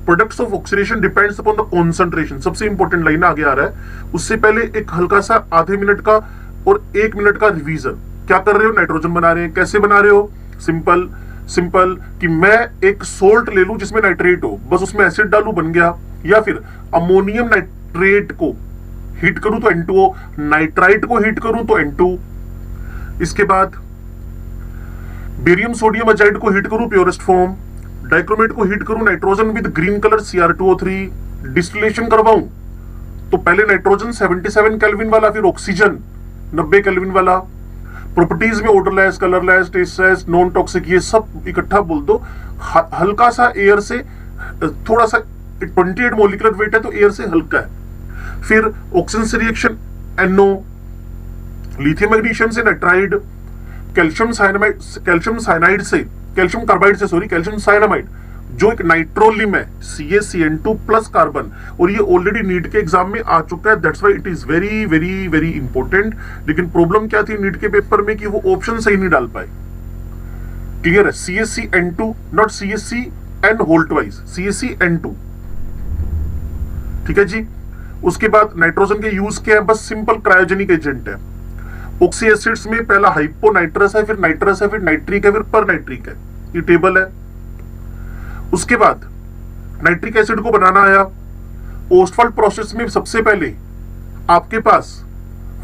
products of oxidation depends upon the concentration. सबसे इंपॉर्टेंट लाइन आगे आ रहा है, उससे पहले एक हल्का सा आधे मिनट का और 1 मिनट का रिवीजन। क्या कर रहे हो, नाइट्रोजन बना रहे हैं, कैसे बना रहे हो, सिंपल सिंपल कि मैं एक सोल्ट ले लूं जिसमें नाइट्रेट हो, बस उसमें एसिड डालूं बन गया, या फिर अमोनियम नाइट्रेट को हीट करूं तो N2O, नाइट्राइट को हीट करूं तो N2, इसके बाद बेरियम सोडियम अजाइड को हीट करूं प्योरेस्ट फॉर्म, डाइक्रोमेट को हीट करूं nitrogen with green colour Cr2O3, distillation करवाऊं तो पहले नाइट्रोजन 77 केल्विन वाला, फिर ऑक्सीजन 90 केल्विन वाला, प्रॉपर्टीज में odourless, colourless, tasteless, non toxic, ये सब इकट्ठा बोल दो। हल्का सा एयर से, थोड़ा सा 28 मोलिकुलर वेट है तो एयर से हल्का है। फिर ऑक्सीजन से रिएक्शन NO, लिथियम मैग्नीशियम से नाइट्राइड, कैल्शियम साइनाइड से, कैल्शियम कार्बाइड से, सॉरी कैल्शियम साइनामाइड, जो एक नाइट्रोलिम है, CaCN2 प्लस कार्बन, और ये ऑलरेडी नीट के एग्जाम में आ चुका है, that's why it is very very very important. लेकिन प्रॉब्लम क्या थी नीट के पेपर में कि वो ऑप्शन सही नहीं डाल पाए, क्लियर है, CaCN2 not CaCN whole twice, CaCN2, ठीक है जी। उसके बाद नाइट्रोजन के यूज क्या है, बस सिंपल क्रायोजेनिक एजेंट है। ऑक्सी एसिड्स में पहला हाइपोनाइट्रस है, फिर नाइट्रस है, फिर नाइट्रिक है, फिर पर नाइट्रिक है, ये टेबल है। उसके बाद नाइट्रिक एसिड को बनाना आया, ओस्टवाल्ड प्रोसेस में सबसे पहले आपके पास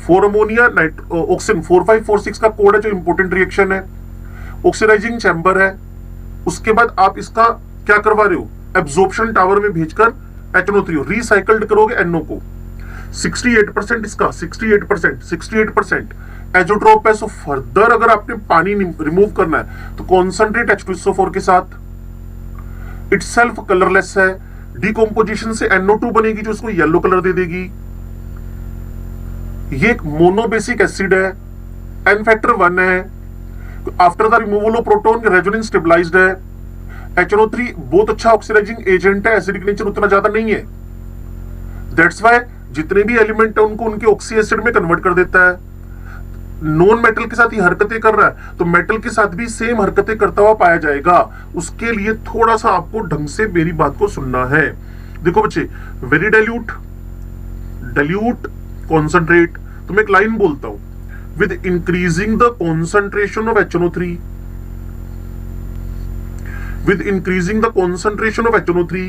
4 अमोनिया ऑक्सीजन 4546 का कोड है, जो इंपॉर्टेंट रिएक्शन है, ऑक्सीडाइजिंग चैम्बर है। उसके बाद आप इसका क्या करवा रहे हो, एब्जॉर्प्शन टावर में भेजकर HNO3 रिसाइकल्ड करोगे NO को, 68% इसका, 68% एजोट्रोप है। सो फर्दर अगर आपने पानी रिमूव करना है तो कॉन्सेंट्रेट H2SO4 के साथ, इटसेल्फ कलरलेस है, डिकम्पोजिशन से NO2 बनेगी जो इसको येलो कलर दे देगी। ये एक मोनोबेसिक एसिड है, N फैक्टर 1 है, after the removal of proton resonance stabilised है। HNO3 बहुत अच्छा ऑक्सीडाइजिंग एजेंट है, एसिडिक नेचर उतना ज्यादा नहीं है, दैट्स वाई जितने भी एलिमेंट है उनको उनके ऑक्सी एसिड में कन्वर्ट कर देता है। नॉन मेटल के साथ ही हरकतें कर रहा है तो मेटल के साथ भी सेम हरकतें करता हुआ पाया जाएगा। उसके लिए थोड़ा सा आपको ढंग से मेरी बात को सुनना है। देखो बच्चे, वेरी डाइल्यूट, डाइल्यूट, कॉन्सेंट्रेट। तो मैं एक लाइन बोलता हूं, with increasing the concentration of HNO3, with increasing the concentration of HNO3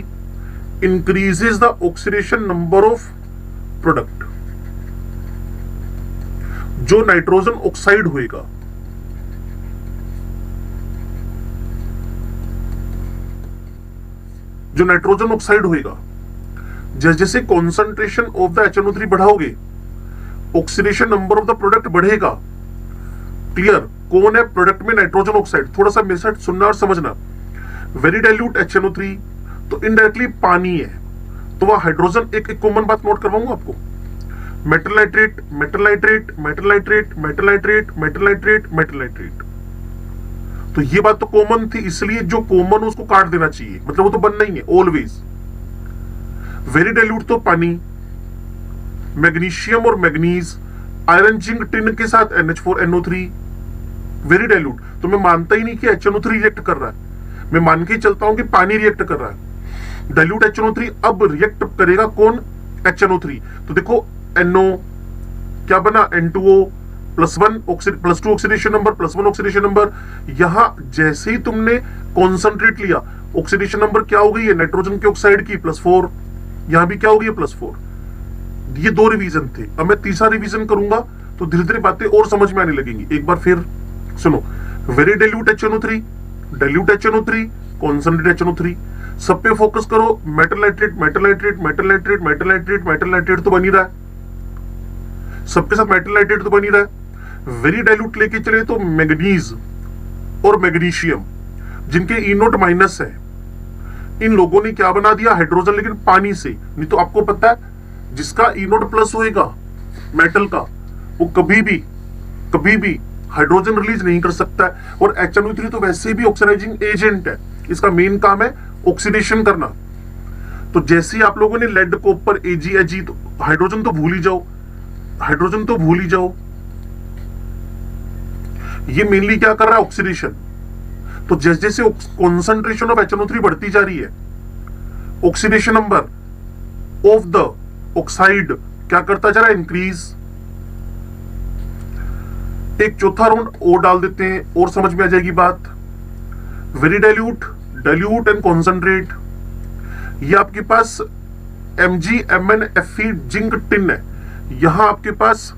increases the oxidation number of product। जो नाइट्रोजन ऑक्साइड होएगा, जो नाइट्रोजन ऑक्साइड होएगा, जैसे जैसे कॉन्सेंट्रेशन ऑफ द HNO3 बढ़ाओगे oxidation number of the product बढ़ेगा। Clear? कौन है प्रोडक्ट में? Nitrogen oxide. थोड़ा सा मेरे साथ सुनना और समझना। वेरी डाइल्यूट HNO3 तो इनडायरेक्टली पानी है, तो वह हाइड्रोजन, एक कॉमन बात नोट करवाऊंगा आपको, metal nitrate, metal nitrate, metal nitrate, metal nitrate, metal nitrate, metal nitrate. तो ये बात तो कॉमन थी, इसलिए जो कॉमन उसको काट देना चाहिए, मतलब वो तो बनना ही है ऑलवेज। वेरी डाइल्यूट तो पानी, मैग्नीशियम और मैग्नीज, आयरन, जिंक, टिन के साथ NH4NO3, वेरी डाइल्यूट। तो मैं मानता ही नहीं कि HNO3 रिएक्ट कर रहा है, मैं मान के चलता हूं कि पानी रिएक्ट कर रहा है। डाइल्यूट HNO3 अब रिएक्ट करेगा कौन? HNO3। तो देखो NO क्या बना? N2O +1 oxidation number, +1 oxidation number. यहां जैसे ही तुमने कॉन्सेंट्रेट लिया, ऑक्सीडेशन नंबर क्या हो गई है? नाइट्रोजन के ऑक्साइड की +4, यहां भी क्या हो गई है? +4। ये 2 रिवीजन थे। अब मैं तीसरा रिवीजन करूंगा तो धीरे धीरे बातें और समझ में आने लगेंगी। एक बार फिर सुनो, very dilute HNO3, dilute HNO3, concentrate HNO3, सब पे फोकस करो। Metal nitrate, metal nitrate, metal nitrate, metal nitrate, metal nitrate तो बन ही रहा है, सबके साथ मेटल नाइट्रेट तो बन ही रहा है। वेरी डाइल्यूट लेके चले तो मैग्नीज और मैग्नीशियम, जिनके E0- है, इन लोगों ने क्या बना दिया? हाइड्रोजन, लेकिन पानी से। नहीं तो आपको पता है जिसका E0+ होएगा मेटल का, वो कभी भी हाइड्रोजन रिलीज नहीं कर सकता है। और HNO3 तो वैसे भी ऑक्सीडाइजिंग एजेंट है, इसका मेन काम है ऑक्सीडेशन करना। तो जैसे ही आप लोगों ने लेड, कॉपर, Ag, तो हाइड्रोजन तो भूल ही जाओ, हाइड्रोजन तो भूल ही जाओ। ये मेनली क्या कर रहा है? ऑक्सीडेशन। तो जैसे जैसे कॉन्सेंट्रेशन ऑफ HNO3 बढ़ती जा रही है, oxidation number of the oxide क्या करता जा रहा है? इंक्रीज। एक चौथा राउंड और डाल देते हैं और समझ में आ जाएगी बात। Very dilute, dilute and concentrate, ये आपके पास MgMnFe, जिंक, टिन है। यहां आपके पास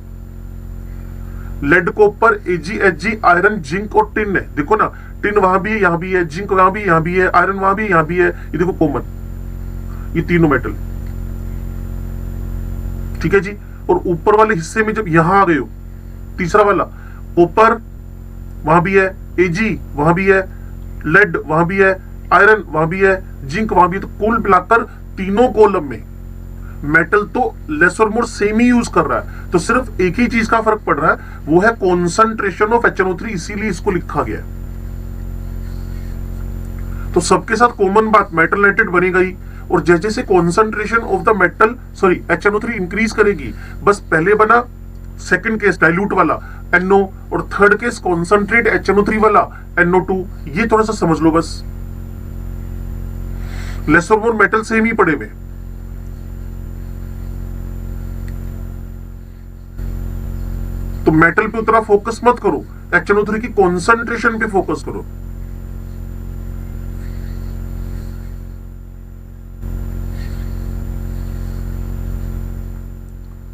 lead, copper, Ag, iron, zinc और टिन है। देखो ना, टिन वहां भी है, यहां भी है, जिंक वहां भी, यहां भी है, आयरन वहां भी, यहां भी है। ये देखो कॉमन, ये तीनों मेटल, ठीक है जी। और ऊपर वाले हिस्से में जब यहां आ गए हो, तीसरा वाला कॉपर वहां भी है, Ag वहां भी है, लेड वहां भी है, आयरन वहां भी है, जिंक वहां भी है। तो कुल मिलाकर तीनों कॉलम में मेटल तो लेस और मोर सेम ही यूज कर रहा है। तो सिर्फ एक ही चीज का फर्क पड़ रहा है, वो है कॉन्सेंट्रेशन ऑफ HNO3, इसीलिए इसको लिखा गया। तो सबके साथ कॉमन बात, मेटल नाइट्रेट बनेगा ही। और जैसे जैसे concentration of the metal HNO3 increase करेगी, बस पहले बना सेकंड केस डाइल्यूट वाला NO, और थर्ड केस कॉन्सेंट्रेट HNO3 वाला NO2। ये थोड़ा सा समझ लो बस, लेस और मोर मेटल सेम ही पड़े हुए। तो मेटल पे उतना फोकस मत करो, HNO3 की कॉन्सेंट्रेशन पे फोकस करो।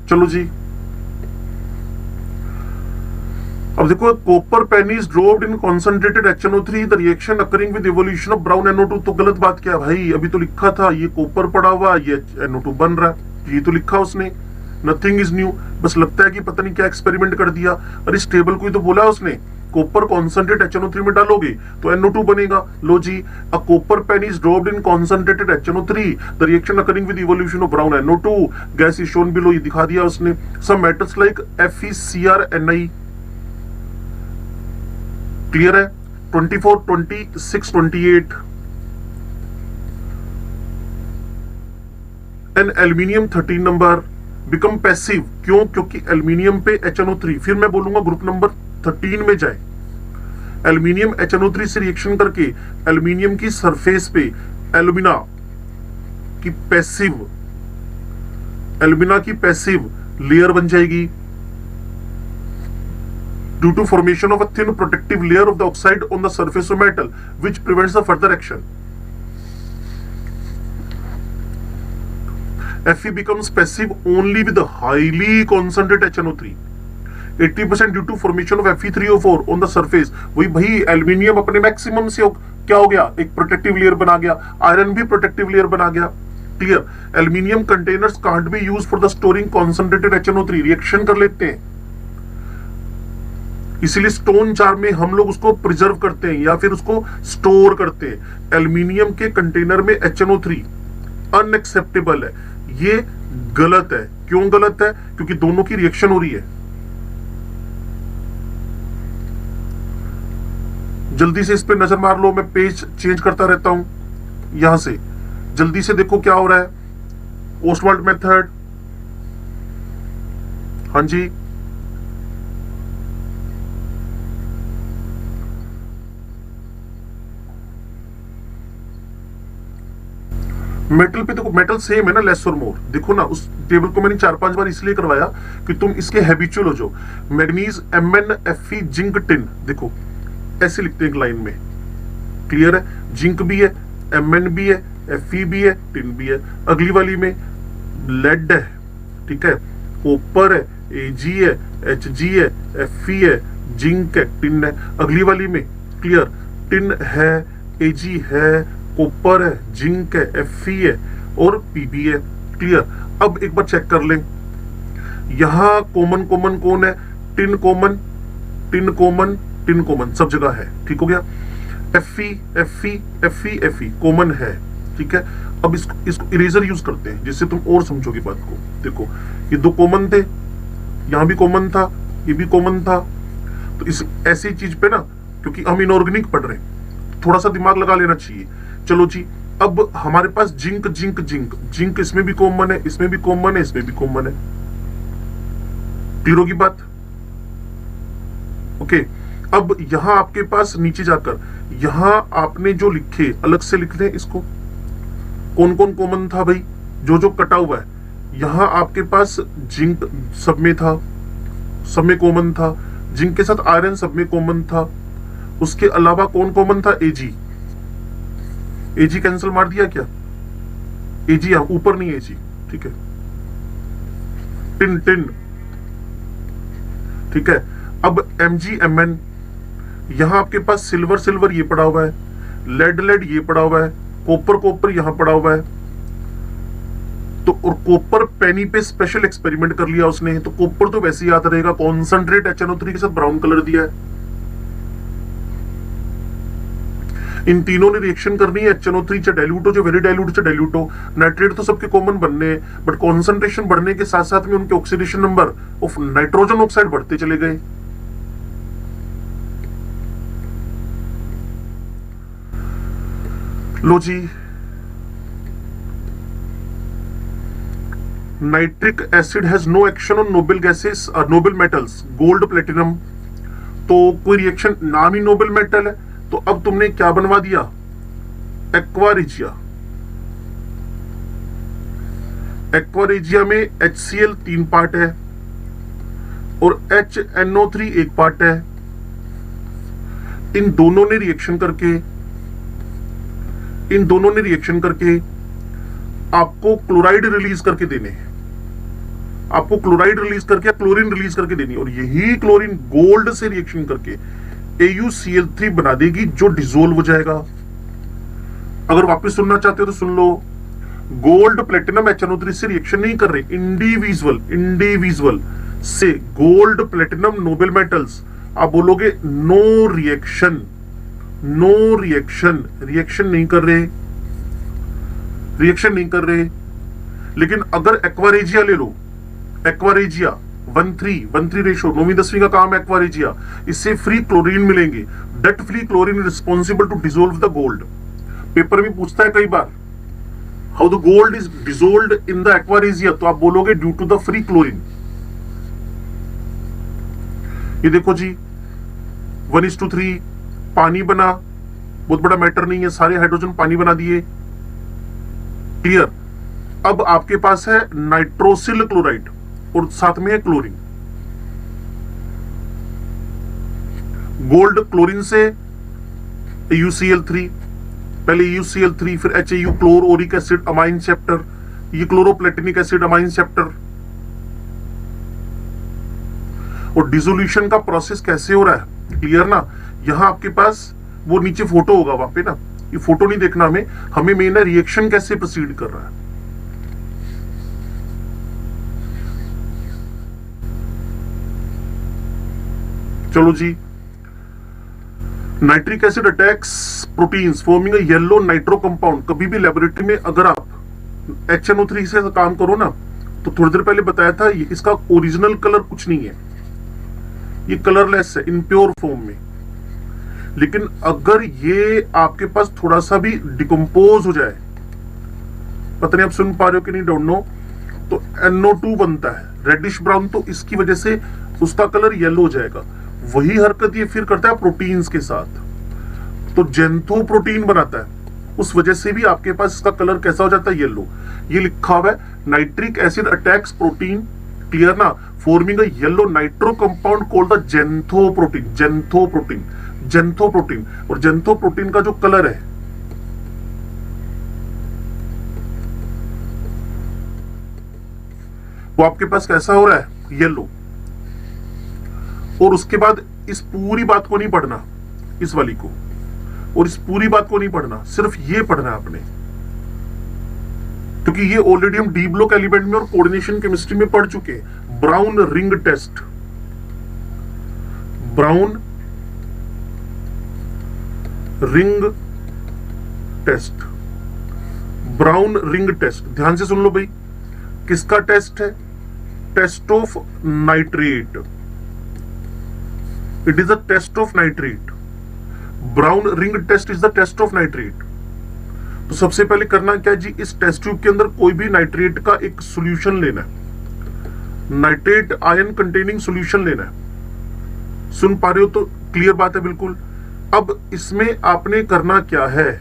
चलो जी, अब देखो, copper Penney is dropped in concentrated HNO3, the reaction occurring with evolution of brown NO2। तो गलत बात क्या भाई? अभी तो लिखा था ये कॉपर पड़ा हुआ, ये NO2 बन रहा है, ये तो लिखा उसने, नथिंग इज न्यू। बस लगता है कि पता नहीं क्या एक्सपेरिमेंट कर दिया। अरे इस टेबल को ही तो बोला उसने, कॉपर कॉन्सेंट्रेट HNO3 में डालोगे तो NO2 बनेगा। लो जी, a copper pen is dropped in concentrated HNO3, the reaction occurring with evolution of brown NO2, gas is shown below, ये दिखा दिया उसने। Some metals like FeCrNi, clear है? 24, 26, 28। An aluminium 13 number become passive. क्यों? क्योंकि एल्यूमिनियम पे HNO3, फिर मैं बोलूंगा ग्रुप नंबर 13 में जाए। एल्यूमिनियम HNO3 से रिएक्शन करके एल्यूमिनियम की सरफेस पे एल्यूमिना की पैसिव लेयर बन जाएगी due to formation of a thin protective layer of the oxide on the surface of metal which prevents the further action. Fe becomes passive only with a highly concentrated HNO3, 80% due to formation of Fe3O4 on the surface. वही भाई aluminium अपने maximum से क्या हो गया, एक protective layer बना गया, आयरन भी प्रोटेक्टिव लेयर बना गया। Clear? Aluminium containers can't be use for the storing concentrated HNO3, reaction कर लेते हैं, इसीलिए स्टोन जार में हम लोग उसको प्रिजर्व करते हैं या फिर उसको स्टोर करते हैं। एल्यूमिनियम के कंटेनर में HNO3 अनएक्सेप्टेबल है, ये गलत है। क्यों गलत है? क्योंकि दोनों की रिएक्शन हो रही है। जल्दी से इस पे नजर मार लो, मैं पेज चेंज करता रहता हूं। यहां से जल्दी से देखो क्या हो रहा है। ओस्टवाल्ड मेथड, हाँ जी, मेटल पे देखो, मेटल सेम है ना, लेस और मोर। देखो ना, उस टेबल को मैंने 4-5 बार इसलिए करवाया कि तुम इसके हैबिचुअल हो जाओ। Manganese Mn Fe zinc tin, देखो ऐसे लिखते हैं एक लाइन में। क्लियर है? जिंक भी है, Mn भी है, Fe भी है, टिन भी है। अगली वाली में लेड है, ठीक है, कॉपर है, Ag है, Hg है, Fe है, जिंक है, टिन है। अगली वाली में क्लियर, टिन है, Ag है, कॉपर है, जिंक है, Fe है और Pb है। क्लियर? अब एक बार चेक कर लें, यहां कॉमन कौन है? Tin common, tin common, tin common, सब जगह है। ठीक हो गया? Fe कॉमन है। ठीक है? अब इसको इरेजर यूज करते हैं जिससे तुम और समझोगे बात को। देखो, ये दो कॉमन थे, यहां भी कॉमन था, ये भी कॉमन था। तो इस ऐसी चीज पे ना, क्योंकि हम इनऑर्गेनिक पढ़ रहे हैं, थोड़ा सा दिमाग लगा लेना चाहिए। चलो जी, अब हमारे पास जिंक जिंक जिंक जिंक इसमें भी कॉमन है, इसमें भी कॉमन है, इसमें भी कॉमन है। क्लियर होगी बात? ओके। अब यहां आपके पास नीचे जाकर यहां आपने जो लिखे अलग से लिख लें इसको। कौन कौन कॉमन था भाई? जो जो कटा हुआ है। यहां आपके पास जिंक सब में था, सब में कॉमन था। जिंक के साथ आयरन सब में कॉमन था। उसके अलावा कौन कॉमन था? Ag। Ag कैंसिल मार दिया क्या? Ag यहां ऊपर नहीं, Ag ठीक है। टिन टिन, ठीक है। अब Mg यहां आपके पास सिल्वर सिल्वर ये पड़ा हुआ है, लेड लेड ये पड़ा हुआ है, कॉपर कॉपर यहां पड़ा हुआ है। तो और कॉपर पेनी पे स्पेशल एक्सपेरिमेंट कर लिया उसने, तो कॉपर तो वैसे ही याद रहेगा, कॉन्सेंट्रेट HNO3 के साथ ब्राउन कलर दिया है। इन तीनों ने रिएक्शन करनी है, HNO3 चाहे डाइल्यूट हो, जो वेरी डाइल्यूट चाहे डाइल्यूट हो। नाइट्रेट तो सबके कॉमन बनने हैं, बट कॉन्सेंट्रेशन बढ़ने के साथ साथ में उनके oxidation number of nitrogen oxide बढ़ते चले गए। लो जी, nitric acid has no action on noble gases और नोबल मेटल्स, गोल्ड प्लेटिनम। तो कोई रिएक्शन, नाम ही नोबल मेटल है, तो अब तुमने क्या बनवा दिया? Aqua regia. एक्वा रेजिया में HCl 3 पार्ट है और HNO3 1 पार्ट है। इन दोनों ने रिएक्शन करके आपको क्लोराइड रिलीज करके देने हैं। आपको क्लोराइड रिलीज करके क्लोरीन रिलीज करके देनी, और यही क्लोरीन गोल्ड से रिएक्शन करके AuCl3 बना देगी, जो डिसोल्व हो जाएगा। अगर वापस सुनना चाहते हो तो सुन लो। गोल्ड प्लेटिनम HNO3 से रिएक्शन नहीं कर रहे, इंडिविजुअल से गोल्ड प्लेटिनम नोबल मेटल्स। आप बोलोगे नो रिएक्शन, रिएक्शन नहीं कर रहे। लेकिन अगर एक्वारेजिया ले लो, एक्वारेजिया 1:3 रेशो, 9वीं-10वीं का काम है एक्वारेजिया। इससे फ्री क्लोरीन मिलेंगे। That free chlorine responsible to dissolve the gold. Paper में पूछता है कई बार, how the gold is dissolved in the aqua regia, तो आप बोलोगे due to the free chlorine. ये देखो जी 1:3 पानी बना, बहुत बड़ा मैटर नहीं है, सारे हाइड्रोजन पानी बना दिए, क्लियर। अब आपके पास है नाइट्रोसिल क्लोराइड और साथ में है क्लोरीन। गोल्ड क्लोरीन से UCl3, पहले UCl3 फिर HAU क्लोरोरिक एसिड अमाइन चैप्टर, ये क्लोरोप्लेटिनिक एसिड अमाइन चैप्टर। और डिसोल्यूशन का प्रोसेस कैसे हो रहा है, क्लियर ना। यहां आपके पास वो नीचे फोटो होगा वहां पे ना, ये फोटो नहीं देखना हमें मेन है रिएक्शन कैसे प्रोसीड कर रहा है। चलो जी, nitric acid attacks proteins forming a yellow nitro compound. कभी भी लेबोरेटरी में अगर आप HNO3 से काम करो ना, तो थोड़ी देर पहले बताया था ये इसका ओरिजिनल कलर कुछ नहीं है, ये कलरलेस है इनप्योर फॉर्म में। लेकिन अगर ये आपके पास थोड़ा सा भी डिकम्पोज हो जाए, पता नहीं आप सुन पा रहे हो कि नहीं, डोंट नो, तो NO2 बनता है रेडिश ब्राउन, तो इसकी वजह से उसका कलर येलो हो जाएगा। वही हरकत ये फिर करता है प्रोटीन्स के साथ, तो जेंथो प्रोटीन बनाता है, उस वजह से भी आपके पास इसका कलर कैसा हो जाता है, येलो। ये लिखा हुआ है nitric acid attacks protein, clear ना, forming a yellow nitro compound called the xanthoprotein. Xanthoprotein, xanthoprotein. और जेंथो प्रोटीन का जो कलर है वो आपके पास कैसा हो रहा है, येलो। और उसके बाद इस पूरी बात को नहीं पढ़ना, इस वाली को, और इस पूरी बात को नहीं पढ़ना, सिर्फ ये पढ़ना है आपने, क्योंकि ये ऑलरेडी हम डी ब्लॉक एलिमेंट में और कोऑर्डिनेशन केमिस्ट्री में पढ़ चुके हैं। Brown ring test, brown ring test, brown ring test. ध्यान से सुन लो भाई, किसका टेस्ट है, test of nitrate. It is the test of nitrate. Brown ring test is the test of nitrate. तो सबसे पहले करना क्या है जी, इस टेस्ट ट्यूब के अंदर कोई भी नाइट्रेट का एक सॉल्यूशन लेना है, नाइट्रेट आयन कंटेनिंग सॉल्यूशन लेना है। सुन पा रहे हो तो क्लियर बात है बिल्कुल। अब इसमें आपने करना क्या है,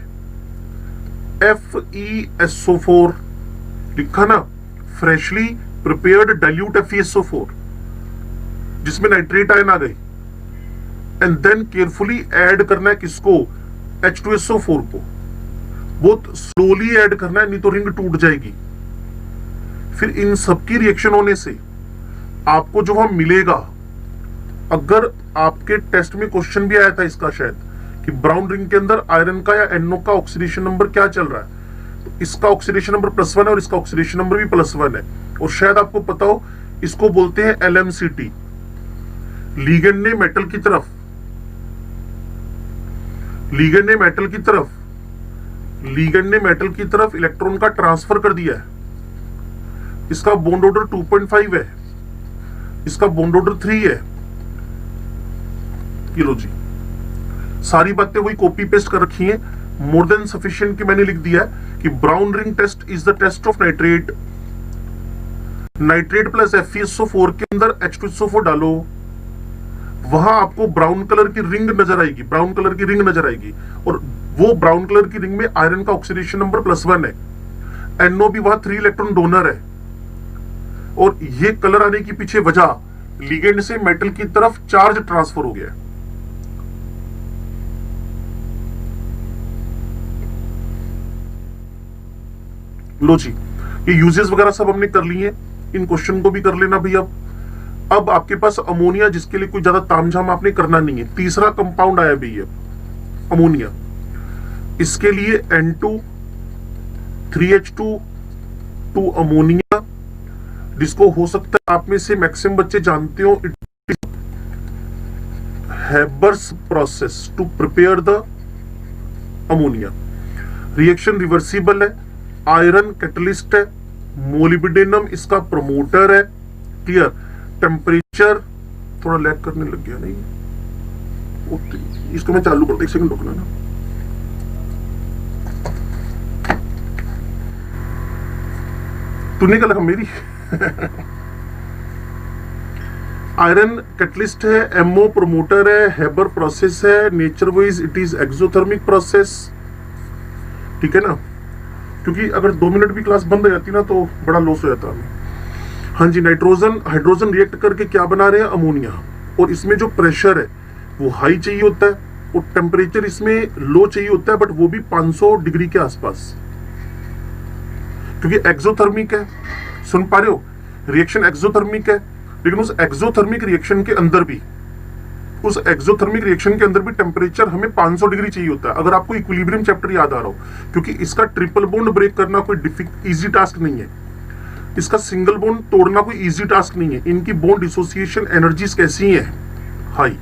FeSO4 लिखा ना, फ्रेशली प्रिपेयर्ड डाइल्यूट FeSO4, जिसमें नाइट्रेट आयन आ गई, एंड देन केयरफुली ऐड करना है किसको, H2SO4 को। बहुत स्लोली ऐड करना है, नहीं तो रिंग टूट जाएगी। फिर इन सबकी रिएक्शन होने से आपको जो वहां मिलेगा, अगर आपके टेस्ट में क्वेश्चन भी आया था इसका शायद, कि ब्राउन रिंग के अंदर आयरन का या NO का ऑक्सीडेशन नंबर क्या चल रहा है, तो इसका ऑक्सीडेशन नंबर +1 है और इसका ऑक्सीडेशन नंबर भी +1 है। और शायद आपको पता हो, इसको बोलते हैं LMCT, लीगेंड ने मेटल की तरफ, लीगेंड ने मेटल की तरफ, लीगेंड ने मेटल की तरफ इलेक्ट्रॉन का ट्रांसफर कर दिया है। इसका बॉन्ड ऑर्डर 2.5 है, इसका बॉन्ड ऑर्डर 3 है। ये लो जी, सारी बातें वही कॉपी पेस्ट कर रखी हैं, मोर देन सफिशिएंट कि मैंने लिख दिया है कि brown ring test is the test of nitrate. Nitrate plus FeSO4 के अंदर H2SO4 डालो, वहां आपको ब्राउन कलर की रिंग नजर आएगी, ब्राउन कलर की रिंग नजर आएगी, और वो ब्राउन कलर की रिंग में आयरन का ऑक्सीडेशन नंबर +1 है, NO भी वहां 3 इलेक्ट्रॉन डोनर है। और ये कलर आने की पीछे वजह, लिगेंड से मेटल की तरफ चार्ज ट्रांसफर हो गया है। लो जी, ये यूजेस वगैरह सब हमने कर लिए, इन क्वेश्चन को भी कर लेना भैया। अब आपके पास अमोनिया, जिसके लिए कोई ज्यादा तामझाम आपने करना नहीं है, तीसरा कंपाउंड आया भी है अमोनिया। इसके लिए N2 3H2 2 अमोनिया, जिसको हो सकता है आप में से मैक्सिमम बच्चे जानते हो, it is Haber's process to prepare the ammonia. Reaction reversible है, आयरन कैटलिस्ट है, मोलिब्डेनम इसका प्रोमोटर है, क्लियर। टेम्परेचर थोड़ा लैग करने लग गया, नहीं इसको मैं चालू करता, 1 सेकंड रुकना ना। तूने क्या लगा मेरी? आयरन कैटलिस्ट है, एमओ प्रोमोटर है, हेबर प्रोसेस है, nature wise it is exothermic process. ठीक है ना, क्योंकि अगर 2 मिनट भी क्लास बंद हो जाती ना तो बड़ा लॉस हो जाता है। हाँ जी, नाइट्रोजन हाइड्रोजन रिएक्ट करके क्या बना रहे हैं? अमोनिया। और इसमें जो प्रेशर है वो हाई चाहिए होता है और टेम्परेचर इसमें लो चाहिए होता है, बट वो भी 500 डिग्री के आसपास, क्योंकि एक्सोथर्मिक है। सुन पा रहे हो? रिएक्शन एक्सोथर्मिक है, लेकिन उस एक्सोथर्मिक रिएक्शन के अंदर भी टेम्परेचर हमें 500 डिग्री चाहिए होता है। अगर आपको इक्विलिब्रियम चैप्टर याद आ रहा हो, क्योंकि इसका ट्रिपल बॉन्ड ब्रेक करना कोई इजी टास्क नहीं है, इसका सिंगल बॉन्ड तोड़ना कोई इजी टास्क नहीं है। इनकी बॉन्ड डिसोसिएशन एनर्जीज कैसी हैं? हाई।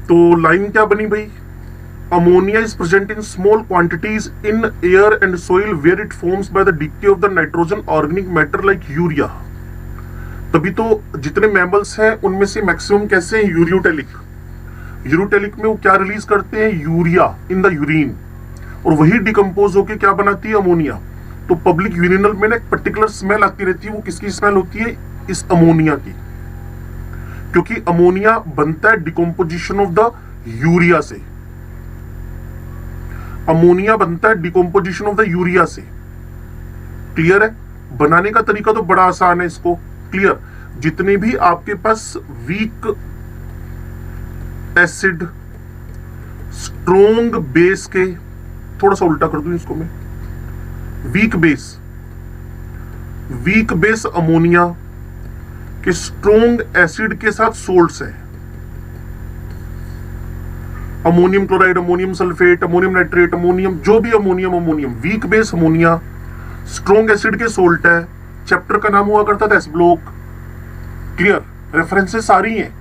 तो लाइन क्या बनी भाई? Ammonia is present in small quantities in air and soil where it forms by the decay of the nitrogen organic matter like urea. तभी तो जितने मैमल्स हैं उनमें से मैक्सिमम कैसे हैं? यूरियोटेलिक। यूरियोटेलिक में वो क्या रिलीज करते हैं? यूरिया इन द यूरिन, और वही डिकम्पोज होके क्या बनाती है? अमोनिया। तो पब्लिक यूरिनल में ना एक पर्टिकुलर स्मेल आती रहती है, वो किसकी स्मेल होती है? इस अमोनिया की, क्योंकि अमोनिया बनता है डिकम्पोजिशन ऑफ द यूरिया से। अमोनिया बनता है डिकम्पोजिशन ऑफ द यूरिया से। क्लियर है? बनाने का तरीका तो बड़ा आसान है इसको। क्लियर? जितने भी आपके पास वीक एसिड, स्ट्रोंग बेस के, थोड़ा सा उल्टा कर दूं इसको मैं, वीक बेस अमोनिया के स्ट्रोंग एसिड के साथ सोल्ट्स है। Ammonium chloride, ammonium sulphate, ammonium nitrate, ammonium, जो भी ammonium, weak base ammonia strong acid के सोल्ट है। चैप्टर का नाम हुआ करता था एस ब्लॉक। क्लियर? रेफरेंसेस सारी हैं,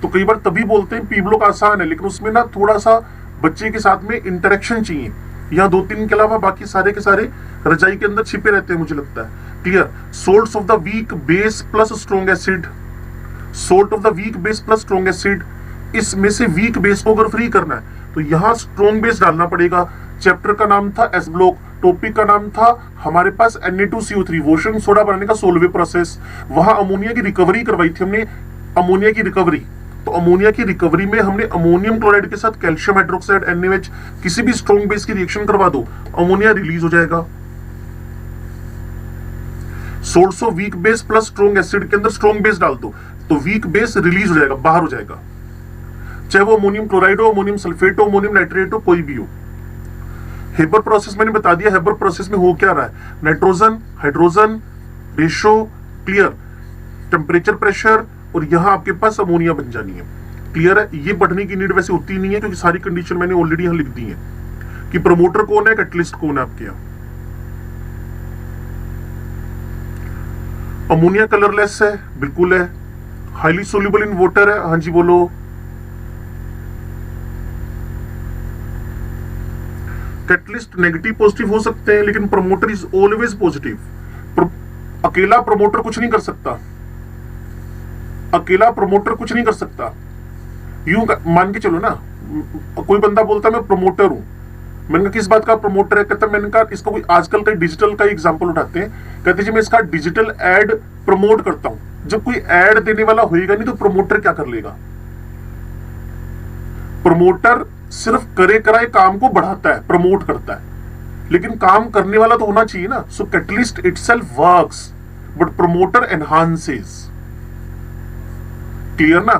तो कई बार तभी बोलते हैं पी ब्लॉक आसान है, लेकिन उसमें ना थोड़ा सा बच्चे के साथ में इंटरेक्शन चाहिए। यहाँ 2-3 के अलावा बाकी सारे के सारे रजाई के अंदर छिपे रहते हैं, मुझे लगता है। Clear? Salts of the weak base plus strong acid, salt of the weak base plus strong acid, इसमें से वीक बेस को अगर फ्री करना है तो यहां स्ट्रोंग बेस डालना पड़ेगा। चैप्टर का नाम था एस ब्लॉक, टॉपिक का नाम था हमारे पास Na2CO3 वॉशिंग सोडा बनाने का सोलवे प्रोसेस। वहां अमोनिया की रिकवरी करवाई थी हमने, अमोनिया की रिकवरी। तो अमोनिया की रिकवरी में हमने अमोनियम क्लोराइड के साथ कैल्शियम हाइड्रोक्साइड NaOH किसी भी स्ट्रोंग बेस की रिएक्शन करवा दो, अमोनिया रिलीज हो जाएगा। Source of weak base plus strong acid के अंदर स्ट्रोंग बेस डाल दो तो वीक बेस रिलीज हो जाएगा, बाहर हो जाएगा, चाहे वो अमोनियम क्लोराइड हो, अमोनियम सल्फेट हो, अमोनियम नाइट्रेट हो, कोई भी हो। हेबर प्रोसेस मैंने बता दिया, हेबर प्रोसेस में हो क्या रहा है? Nitrogen hydrogen ratio, clear, temperature pressure, और यहां आपके पास अमोनिया बन जानी है। क्लियर है? ये बढ़ने की नीड वैसे होती नहीं है, क्योंकि सारी कंडीशन मैंने ऑलरेडी यहां लिख दी है कि प्रमोटर कौन है, कैटलिस्ट कौन है आपके यहां। अमोनिया कलरलेस है, बिल्कुल है। हाईली सोल्यूबल इन वाटर है, हाँ जी बोलो। कैटलिस्ट नेगेटिव पॉजिटिव हो सकते हैं, लेकिन प्रमोटर इज ऑलवेज पॉजिटिव। अकेला प्रमोटर कुछ नहीं कर सकता, अकेला प्रमोटर कुछ नहीं कर सकता। यूं मान के चलो ना, कोई बंदा बोलता मैं प्रमोटर हूं, मैंने कहा किस बात का प्रमोटर है? कहता मैंने कहा इसका कोई आजकल का डिजिटल का एग्जांपल उठाते हैं, कहते जी मैं इसका डिजिटल एड प्रमोट करता हूं। जब कोई एड देने वाला होएगा नहीं तो प्रमोटर क्या कर लेगा? प्रमोटर सिर्फ करे कराए काम को बढ़ाता है, प्रमोट करता है, लेकिन काम करने वाला तो होना चाहिए ना। So catalyst itself works but promoter enhances. Clear ना?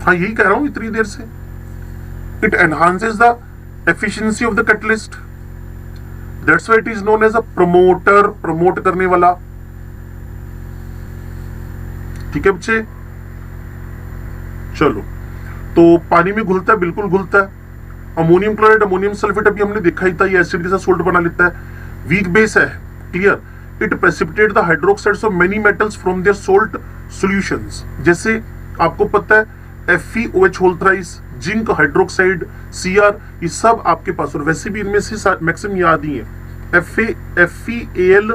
हाँ यही कह रहा हूं इतनी देर से। It enhances the efficiency of the catalyst, that's why it is known as a promoter, promote करने वाला। ठीक है बच्चे? चलो, तो पानी में घुलता है, बिल्कुल घुलता है। अमोनियम क्लोराइड, अमोनियम सल्फेट अभी हमने देखा ही था, ये एसिड के साथ सोल्ट बना लेता है। वीक बेस है, clear. It precipitate the hydroxides of many metals from their salt solutions. जैसे आपको पता है FeOH whole thrice, zinc hydroxide, Cr, ये सब आपके पास, और वैसे भी इनमें से मैक्सिमम याद ही है। FeAl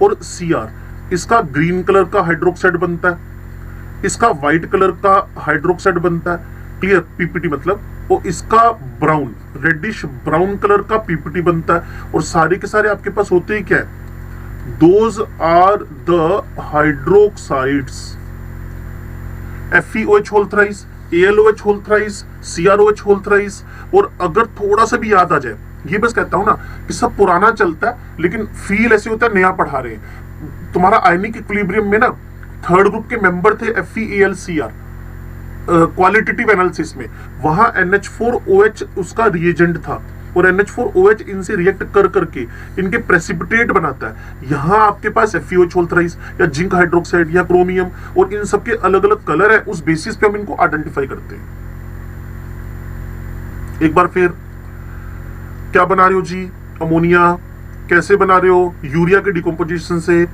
और Cr, इसका ग्रीन कलर का हाइड्रोक्साइड बनता है, इसका व्हाइट कलर का हाइड्रोक्साइड बनता है। क्लियर? PPT मतलब और इसका ब्राउन, रेडिश ब्राउन कलर का पीपीटी बनता है। और सारे के सारे आपके पास होते ही क्या है, those are the hydroxides, FeOH whole thrice, AlOH whole thrice, CrOH whole thrice. और अगर थोड़ा सा भी याद आ जाए, ये बस कहता हूं ना कि सब पुराना चलता है, लेकिन फील ऐसे होता है नया पढ़ा रहे हैं। तुम्हारा आयनिक इक्विलिब्रियम में ना थर्ड ग्रुप के मेंबर थे FeAlCr क्वालिटेटिव एनालिसिस में, वहां NH4OH उसका रिएजेंट था और NH4OH इनसे रिएक्ट कर करके इनके प्रेसिपिटेट बनाता है। यहां आपके पास FeOH होल थ्राइस या जिंक हाइड्रोक्साइड या क्रोमियम और इन सबके अलग अलग कलर है, उस बेसिस पे हम इनको आइडेंटिफाई करते हैं। एक बार फिर, क्या बना रहे हो जी, अमोनिया। कैसे बना रहे हो, यूरिया के डिकम्पोजिशन से।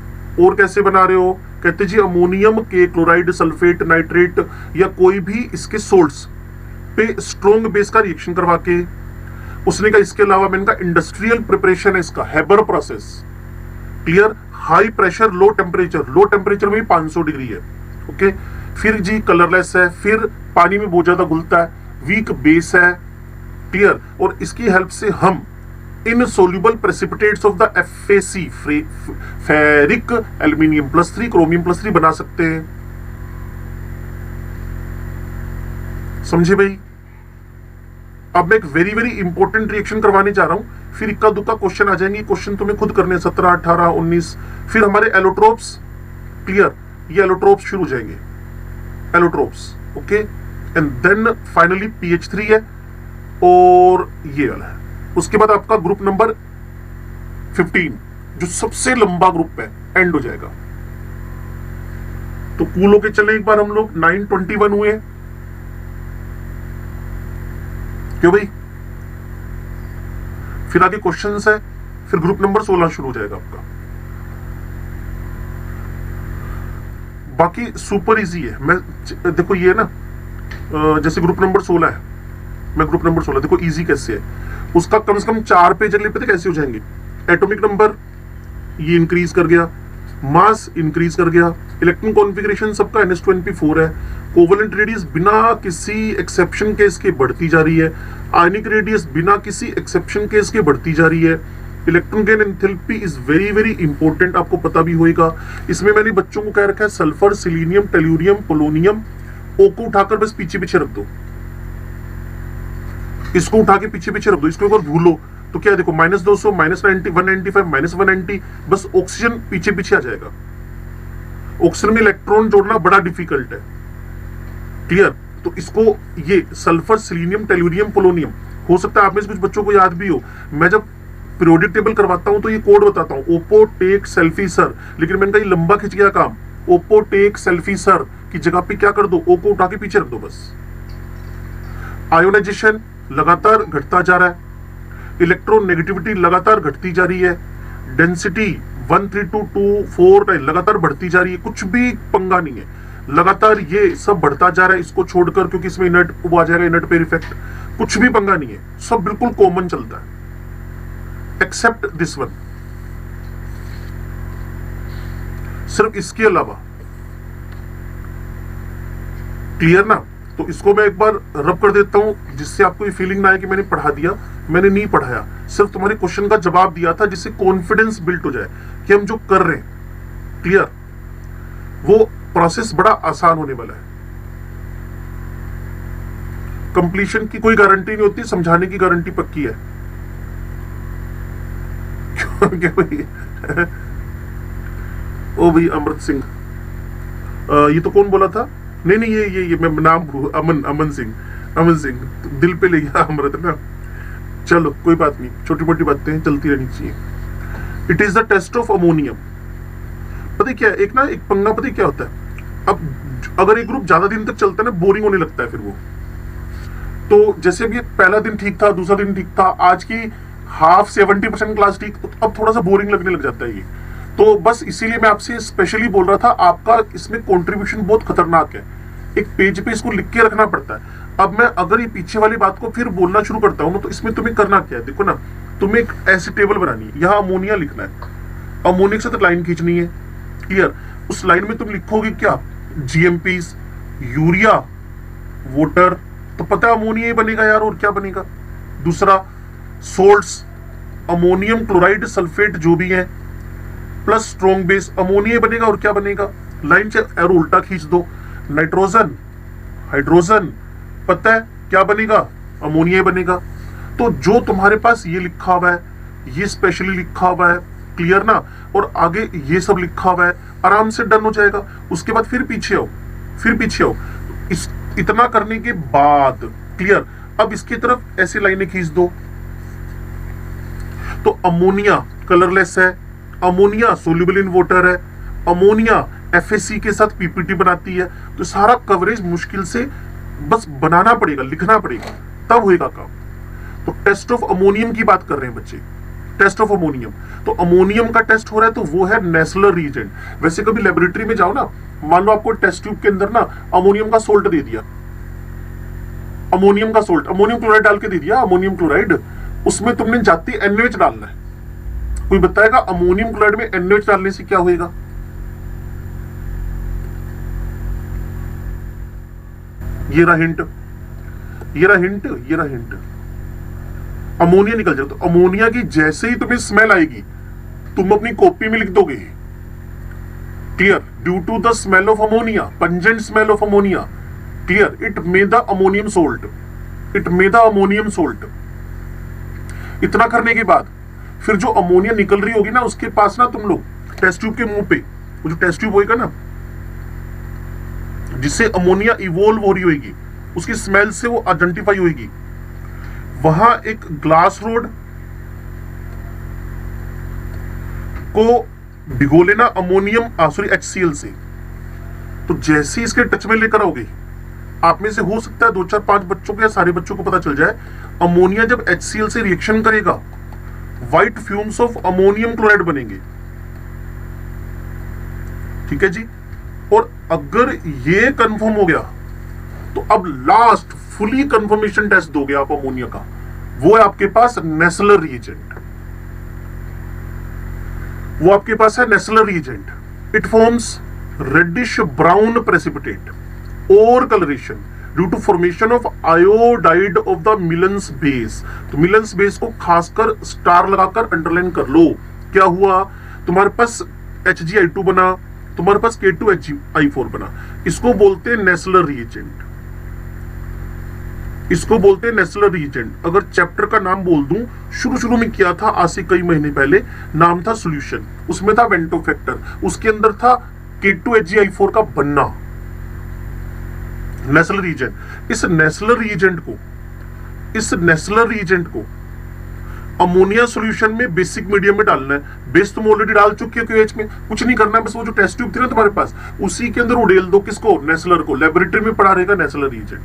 और कैसे बना रहे हो, कहते जी अमोनियम के क्लोराइड, सल्फेट, नाइट्रेट या कोई भी इसके सोल्ट्स पे स्ट्रॉन्ग बेस का रिएक्शन करवा के। उसने कहा इसके अलावा मैंने कहा इंडस्ट्रियल प्रिपरेशन है इसका, Haber process. Clear, high pressure low temperature, low temperature में भी 500 डिग्री है। ओके, फिर जी कलरलेस है, फिर पानी में बहुत ज्यादा घुलता है, वीक बेस है। क्लियर, और इसकी हेल्प से हम insoluble precipitates of the FeC, ferric aluminium +3 chromium +3 बना सकते हैं। समझे भाई। अब मैं एक वेरी वेरी इंपॉर्टेंट रिएक्शन करवाने जा रहा हूं, फिर इक्का दुक्का क्वेश्चन आ जाएंगे। क्वेश्चन तुम्हें खुद करने 17, 18, 19। फिर हमारे एलोट्रोप्स। क्लियर, ये एलोट्रोप्स शुरू हो जाएंगे, allotropes. Okay, and then finally PH3 है और ये वाला है। उसके बाद आपका ग्रुप नंबर 15 जो सबसे लंबा ग्रुप है, एंड हो जाएगा। तो कूल होके चले एक बार हम लोग। 921 हुए, क्यों भाई। फिर आगे क्वेश्चंस है, फिर ग्रुप नंबर 16 शुरू हो जाएगा आपका। बाकी सुपर इजी है। मैं देखो ये ना, जैसे ग्रुप नंबर 16 है, मैं ग्रुप नंबर 16 देखो इजी कैसे है। उसका कम से कम 4 पेज अगले पता कैसे हो जाएंगे। एटॉमिक नंबर ये इंक्रीज कर गया, मास इंक्रीज कर गया, इलेक्ट्रॉन कॉन्फ़िगरेशन सबका NH2NP4 है, कोवेलेंट रेडियस बिना किसी एक्सेप्शन केस के बढ़ती जा रही है, आयनिक रेडियस बिना किसी एक्सेप्शन केस के बढ़ती जा रही है। Electron gain enthalpy is very very important, आपको पता भी होगा। इसमें मैंने बच्चों को कह रखा है सल्फर, सिलीनियम, टेल्यूरियम, पोलोनियम, ओ को उठाकर बस पीछे पीछे रख दो, इसको उठा के पीछे पीछे रख दो। इसको अगर भूलो तो क्या देखो, -200, -90, 195, -190, बस ऑक्सीजन पीछे पीछे आ जाएगा। ऑक्सीजन में इलेक्ट्रॉन जोड़ना बड़ा डिफिकल्ट है। क्लियर, तो इसको ये सल्फर, सिलीनियम, टेल्यूरियम, पोलोनियम, हो सकता है आप में से कुछ बच्चों को याद भी हो। मैं जब पीरियोडिक टेबल करवाता हूं तो ये कोड बताता हूं, ओपो टेक सेल्फी सर, लेकिन मैंने कहा ये लंबा खिंच गया काम। ओपो टेक सेल्फी सर की जगह पे क्या कर दो, ओ को उठा के पीछे रख दो बस। आयोनाइजेशन लगातार घटता जा रहा है, इलेक्ट्रोनेगेटिविटी लगातार घटती जा रही है, डेंसिटी 13224 लगातार बढ़ती जा रही है, कुछ भी पंगा नहीं है, लगातार ये सब बढ़ता जा रहा है इसको छोड़कर, क्योंकि इसमें इनर्ट वो आ जाएगा, इनर्ट पेयर इफेक्ट, कुछ भी पंगा नहीं है, सब बिल्कुल कॉमन चलता है एक्सेप्ट दिस वन। सिर्फ इसके अलावा, क्लियर ना। तो इसको मैं एक बार रब कर देता हूं जिससे आपको ये फीलिंग ना आए कि मैंने पढ़ा दिया, मैंने नहीं पढ़ाया, सिर्फ तुम्हारे क्वेश्चन का जवाब दिया था जिससे कॉन्फिडेंस बिल्ड हो जाए कि हम जो कर रहे हैं, क्लियर, वो प्रोसेस बड़ा आसान होने वाला है। कंप्लीशन की कोई गारंटी नहीं होती, समझाने की गारंटी पक्की है। क्या भाई ओ भाई अमृत सिंह, ये तो कौन बोला था? नहीं नहीं, ये मैं नाम अमन सिंह दिल पे ले गया अमृत ना। चलो कोई बात नहीं, छोटी मोटी बातें चलती रहनी चाहिए। It is the test of ammonium. पता क्या एक ना एक पंगा, पता क्या होता है, अब अगर एक ग्रुप ज्यादा दिन तक चलता है ना, बोरिंग होने लगता है फिर वो। तो जैसे भी पहला दिन ठीक था, दूसरा दिन ठीक था, आज की हाफ 70% क्लास ठीक, तो अब थोड़ा सा बोरिंग लगने लग जाता है ये। तो बस इसीलिए मैं आपसे स्पेशली बोल रहा था, आपका इसमें कंट्रीब्यूशन बहुत खतरनाक है, एक पेज पे इसको लिख के रखना पड़ता है। अब मैं अगर ये पीछे वाली बात को फिर बोलना शुरू करता हूं ना, तो इसमें तुम्हें करना क्या है, देखो ना, तुम्हें एक ऐसी टेबल बनानी है, यहां अमोनिया लिखना है, अमोनिया के साथ लाइन खींचनी है, क्लियर। उस लाइन में तुम लिखोगे क्या, GMPs, यूरिया, वाटर, तो पता है अमोनिया ही बनेगा यार, और क्या बनेगा। दूसरा सोल्ट्स, अमोनियम क्लोराइड सल्फेट जो भी है प्लस स्ट्रॉन्ग बेस, अमोनिया बनेगा और क्या बनेगा। लाइन से एरो उल्टा खींच दो, नाइट्रोजन हाइड्रोजन, पता है क्या बनेगा, अमोनिया बनेगा। तो जो तुम्हारे पास ये लिखा हुआ है, ये स्पेशली लिखा हुआ है, क्लियर ना, और आगे ये सब लिखा हुआ है, आराम से डन हो जाएगा। उसके बाद फिर पीछे आओ, फिर पीछे आओ। इतना करने के बाद क्लियर, अब इसकी तरफ ऐसी लाइनें खींच दो। तो अमोनिया कलरलेस है, अमोनिया सोल्यूबल इन वाटर है, अमोनिया एफएससी के साथ पीपीटी बनाती है। तो सारा कवरेज मुश्किल से बस बनाना पड़ेगा, लिखना पड़ेगा, तब होएगा काम। तो टेस्ट ऑफ अमोनियम की बात कर रहे हैं बच्चे, टेस्ट ऑफ अमोनियम। तो अमोनियम का टेस्ट हो रहा है, तो वो है नेस्लर रीजेंट। वैसे कभी लेबोरेटरी में जाओ ना, मान लो आपको टेस्ट ट्यूब के अंदर ना अमोनियम का सोल्ट दे दिया, अमोनियम का सोल्ट, अमोनियम क्लोराइड डाल के दे दिया, अमोनियम क्लोराइड, उसमें तुमने जाती NaOH डालना है। कोई बताएगा अमोनियम क्लोराइड में NaOH डालने से क्या होएगा। ये रहा हिंट, ये रहा हिंट, ये रहा हिंट। अमोनिया निकल जाए, तो अमोनिया की जैसे ही तुम्हें स्मेल आएगी, तुम अपनी कॉपी में लिख दोगे, clear, due to the smell of ammonia, pungent smell of ammonia, clear, it made the ammonium salt, it made the ammonium salt. इतना करने के बाद फिर जो अमोनिया निकल रही होगी ना, उसके पास ना तुम लोग टेस्ट ट्यूब के मुंह पे, वो जो टेस्ट ट्यूब होएगा ना, जिससे अमोनिया इवोल्व हो रही होगी, उसकी स्मेल से वो आइडेंटिफाई होगी, वहां एक ग्लास रोड को भिगो लेना अमोनियम सॉरी HCl से। तो जैसे ही इसके टच में लेकर आओगे, आप में से हो सकता है 2 4 5 बच्चों को या सारे बच्चों को पता चल जाए, अमोनिया जब HCl से रिएक्शन करेगा, white fumes of ammonium chloride बनेंगे। ठीक है जी। और अगर ये कंफर्म हो गया, तो अब लास्ट फुली कंफर्मेशन टेस्ट दोगे आप अमोनिया का, वो है आपके पास नेस्लर रिएजेंट, वो आपके पास है Nessler reagent. It forms reddish brown precipitate और colouration due to formation of iodide of the Millon's base. तो मिलन्स बेस को खासकर स्टार लगाकर अंडरलाइन कर लो। क्या हुआ, तुम्हारे पास HgI2 बना, तुम्हारे पास K2HgI4 बना। इसको बोलते हैं नेस्लर रिएजेंट, इसको बोलते हैं नेस्लर रिएजेंट। अगर चैप्टर का नाम बोल दूं, शुरू में किया था आज से कई महीने पहले, नाम था सॉल्यूशन, उसमें था वेंटो फैक्टर, उसके अंदर था K2HgI4 का बनना, नेस्लर रिएजेंट। इस नेस्लर रिएजेंट को अमोनिया सॉल्यूशन में बेसिक मीडियम में डालना है। बेस तुम ऑलरेडी डाल चुके हो QH में, कुछ नहीं करना है, बस वो जो टेस्ट ट्यूब थी ना तुम्हारे पास, उसी के अंदर उड़ेल दो, किसको, नेस्लर को। लेबोरेटरी में पड़ा रहेगा नेस्लर रिएजेंट।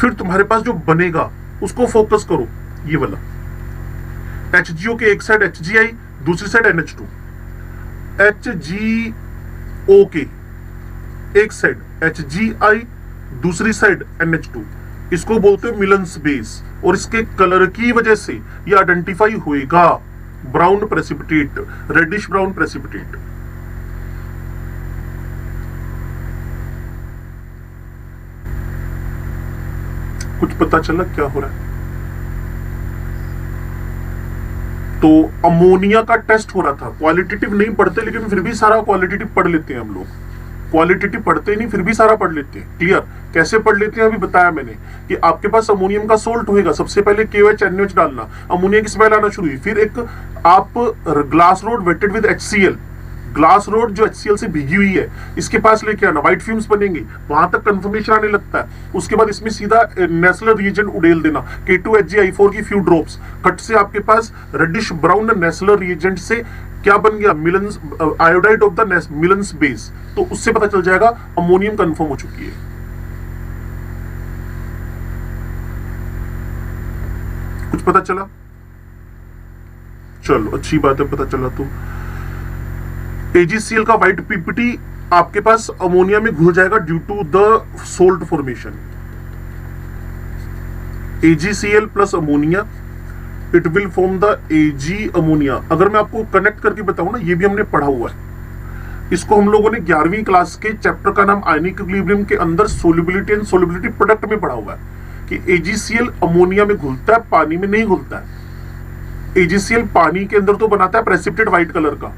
फिर तुम्हारे पास जो बनेगा उसको फोकस करो, ये वाला HgO के एक साइड HgI, दूसरी साइड NH2, HgO के एक साइड HgI, दूसरी साइड NH2, इसको बोलते हैं मिलन्स बेस। और इसके कलर की वजह से ये आइडेंटिफाई होएगा brown precipitate, reddish brown precipitate. कुछ पता चला क्या हो रहा है। तो अमोनिया का टेस्ट हो रहा था, क्वालिटेटिव नहीं पढ़ते, लेकिन फिर भी सारा क्वालिटेटिव पढ़ लेते हैं हम लोग। क्वालिटेटिव पढ़ते नहीं, फिर भी सारा पढ़ लेते हैं। क्लियर, कैसे पढ़ लेते हैं अभी बताया मैंने कि आपके पास अमोनियम का सोल्ट होएगा, सबसे पहले KOH NaOH डालना, अमोनिया की स्मेल आना शुरू हुई, फिर एक आप glass rod wetted with HCl, glass rod जो HCl से भीगी हुई है, इसके पास लेके आना, व्हाइट फ्यूम्स बनेंगे, वहां तक कंफर्मेशन आने लगता है। उसके बाद इसमें सीधा नेस्लर रिएजेंट उड़ेल देना, K2HgI4 की फ्यू ड्रॉप्स, कट से आपके पास रेडिश ब्राउन नेस्लर रिएजेंट से क्या बन गया, मिलन्स iodide of the Millon's base. तो उससे पता चल जाएगा अमोनियम कंफर्म हो चुकी है। कुछ पता चला, चलो अच्छी बात है, पता चला। तो AgCl का व्हाइट पीपीटी आपके पास अमोनिया में घुल जाएगा due to the salt formation. AgCl plus ammonia, it will form the Ag ammonia. अगर मैं आपको कनेक्ट करके बताऊं ना, ये भी हमने पढ़ा हुआ है। इसको हम लोगों ने 11वीं क्लास के चैप्टर का नाम आयनिक इक्विलिब्रियम के अंदर सोल्युबिलिटी एंड सोल्युबिलिटी प्रोडक्ट में पढ़ा हुआ है कि AgCl अमोनिया में घुलता है, पानी में नहीं घुलता है। AgCl पानी के अंदर तो बनाता है प्रेसिपिटेट व्हाइट कलर का,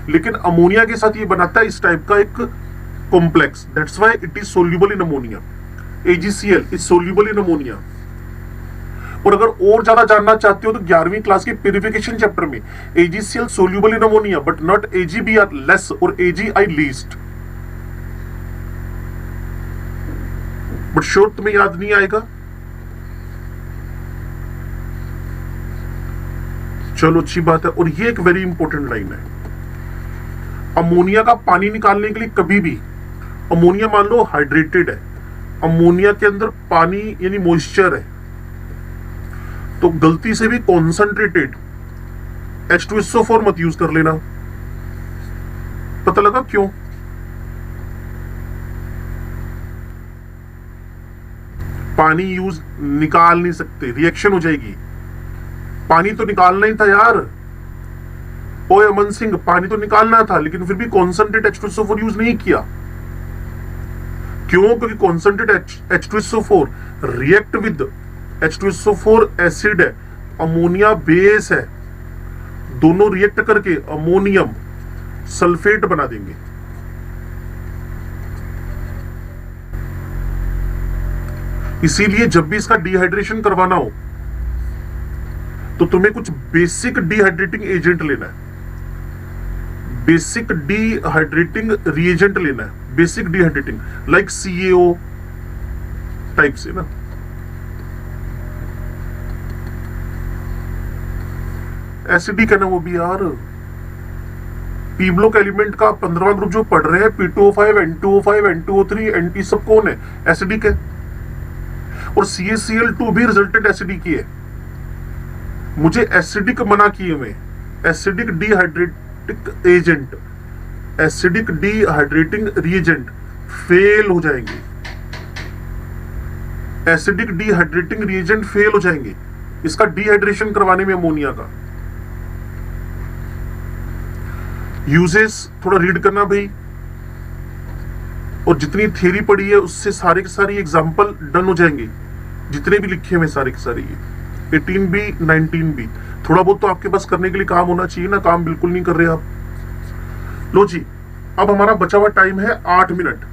लेकिन अमोनिया के साथ ये बनाता है इस टाइप का एक complex, that's why it is soluble in ammonia. AgCl is soluble in ammonia. और अगर और ज्यादा जानना चाहते हो तो 11वीं क्लास के प्यूरिफिकेशन चैप्टर में AgCl soluble in ammonia but not AgBr less और AgI लीस्ट। बट श्योर तुम्हें याद नहीं आएगा। चलो अच्छी बात है। और ये एक वेरी इंपॉर्टेंट लाइन है, अमोनिया का पानी निकालने के लिए कभी भी, अमोनिया मान लो हाइड्रेटेड है, अमोनिया के अंदर पानी यानी मॉइस्चर है, तो गलती से भी कॉन्सेंट्रेटेड H2SO4 मत यूज कर लेना। पता लगा क्यों? पानी यूज निकाल नहीं सकते, रिएक्शन हो जाएगी। पानी तो निकालना ही था यार, ओए अमन सिंह, पानी तो निकालना था, लेकिन फिर भी कॉन्सेंट्रेट H2SO4 यूज नहीं किया। क्यों? क्योंकि concentrate H2SO4 react with H2SO4 acid है, अमोनिया बेस है, दोनों रिएक्ट करके अमोनियम सल्फेट बना देंगे। इसीलिए जब भी इसका डिहाइड्रेशन करवाना हो तो तुम्हें कुछ बेसिक डिहाइड्रेटिंग एजेंट लेना है, बेसिक डिहाइड्रेटिंग रिएजेंट लेना है, basic dehydrating like CaO type से ना। एसिडिक है ना वो भी यार। पी ब्लॉक एलिमेंट का 15वां ग्रुप जो पढ़ रहे हैं, P2O5 N2O5 N2O3 NT सब कौन है? एसिडिक है। और CaCl2 भी रिजल्टेंट एसिडिक ही है। मुझे एसिडिक मना किए हुए, acidic dehydrating agent, acidic dehydrating reagent fail हो जाएंगे, एसिडिक डिहाइड्रेटिंग रिएजेंट फेल हो जाएंगे इसका डिहाइड्रेशन करवाने में अमोनिया का। यूजेस थोड़ा रीड करना भाई, और जितनी थ्योरी पढ़ी है उससे सारे के सारे एग्जाम्पल डन हो जाएंगे, जितने भी लिखे हुए सारे के सारे, ये 18B 19B। थोड़ा बहुत तो आपके पास करने के लिए काम होना चाहिए ना, काम बिल्कुल नहीं कर रहे आप। लो जी, अब हमारा बचा हुआ टाइम है 8 मिनट,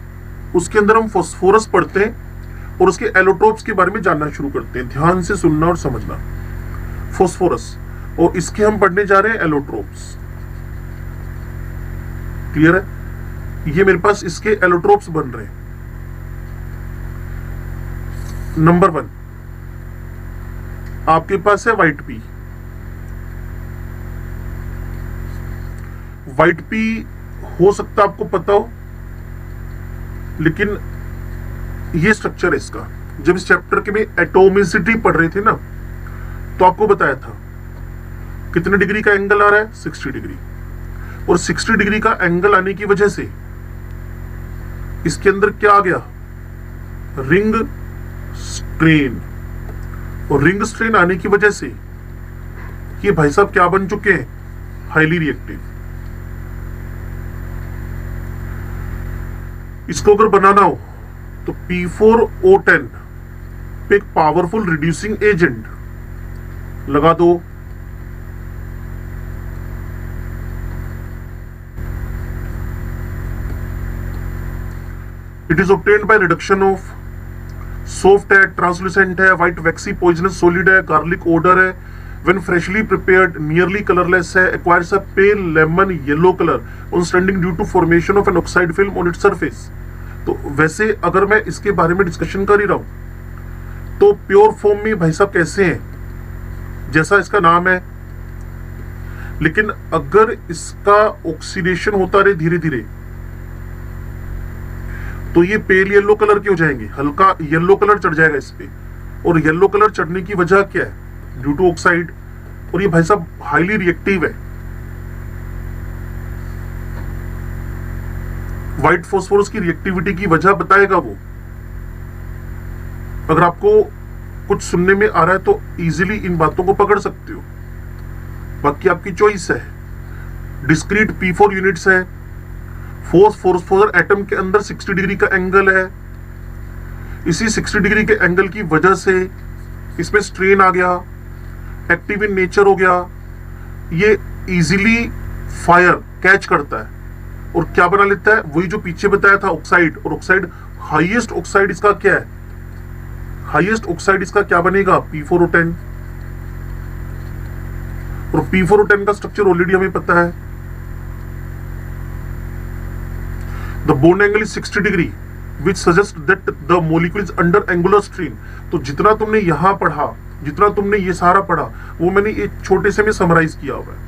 उसके अंदर हम फास्फोरस पढ़ते हैं और उसके एलोट्रोप्स के बारे में जानना शुरू करते हैं। ध्यान से सुनना और समझना। फास्फोरस, और इसके हम पढ़ने जा रहे हैं एलोट्रोप्स। क्लियर है? ये मेरे पास इसके एलोट्रोप्स बन रहे हैं। नंबर 1 आपके पास है व्हाइट पी। व्हाइट पी हो सकता आपको पता हो, लेकिन ये स्ट्रक्चर है इसका। जब इस चैप्टर के में एटोमिसिटी पढ़ रहे थे ना, तो आपको बताया था कितने डिग्री का एंगल आ रहा है, 60 डिग्री। और 60 डिग्री का एंगल आने की वजह से इसके अंदर क्या आ गया, रिंग स्ट्रेन। और रिंग स्ट्रेन आने की वजह से ये भाई साहब क्या बन चुके हैं, हाईली रिएक्टिव। इसको अगर बनाना हो तो P4O10 पे एक पावरफुल रिड्यूसिंग एजेंट लगा दो। It is obtained by reduction of, soft है, ट्रांसलूसेंट है, व्हाइट वैक्सी पॉइजनस सॉलिड है, गार्लिक ओडर है, when freshly prepared nearly colourless है, acquires a pale lemon yellow colour on standing due to formation of an oxide film on its surface. तो वैसे अगर मैं इसके बारे में डिस्कशन कर ही रहा हूं तो प्योर फॉर्म में भाई साहब कैसे हैं, जैसा इसका नाम है। लेकिन अगर इसका ऑक्सीडेशन होता रहे धीरे धीरे तो ये पेल येलो कलर के हो जाएंगे, हल्का येलो कलर चढ़ जाएगा इस पे। और येलो कलर चढ़ने की वजह क्या है, ड्यू टू ऑक्साइड। और ये भाई साहब हाईली रिएक्टिव है। व्हाइट फास्फोरस की रिएक्टिविटी की वजह बताएगा वो। अगर आपको कुछ सुनने में आ रहा है तो इजीली इन बातों को पकड़ सकते हो, बाकी आपकी चॉइस है। डिस्क्रीट P4 यूनिट्स है, फोस्फोरस एटम के अंदर 60 डिग्री का एंगल है, इसी 60 डिग्री के एंगल की वजह से इसमें स्ट्रेन आ गया, एक्टिव इन नेचर हो गया, ये इजीली फायर कैच करता है और क्या बना लेता है, वही जो पीछे बताया था ऑक्साइड। और ऑक्साइड हाईएस्ट ऑक्साइड इसका क्या है, हाईएस्ट ऑक्साइड इसका क्या बनेगा, P4O10। और P4O10 का स्ट्रक्चर ऑलरेडी हमें पता है, the bond angle is 60 degree which suggest that the molecule is under angular strain. तो जितना तुमने यहां पढ़ा, जितना तुमने ये सारा पढ़ा, वो मैंने एक छोटे से में समराइज किया हुआ है।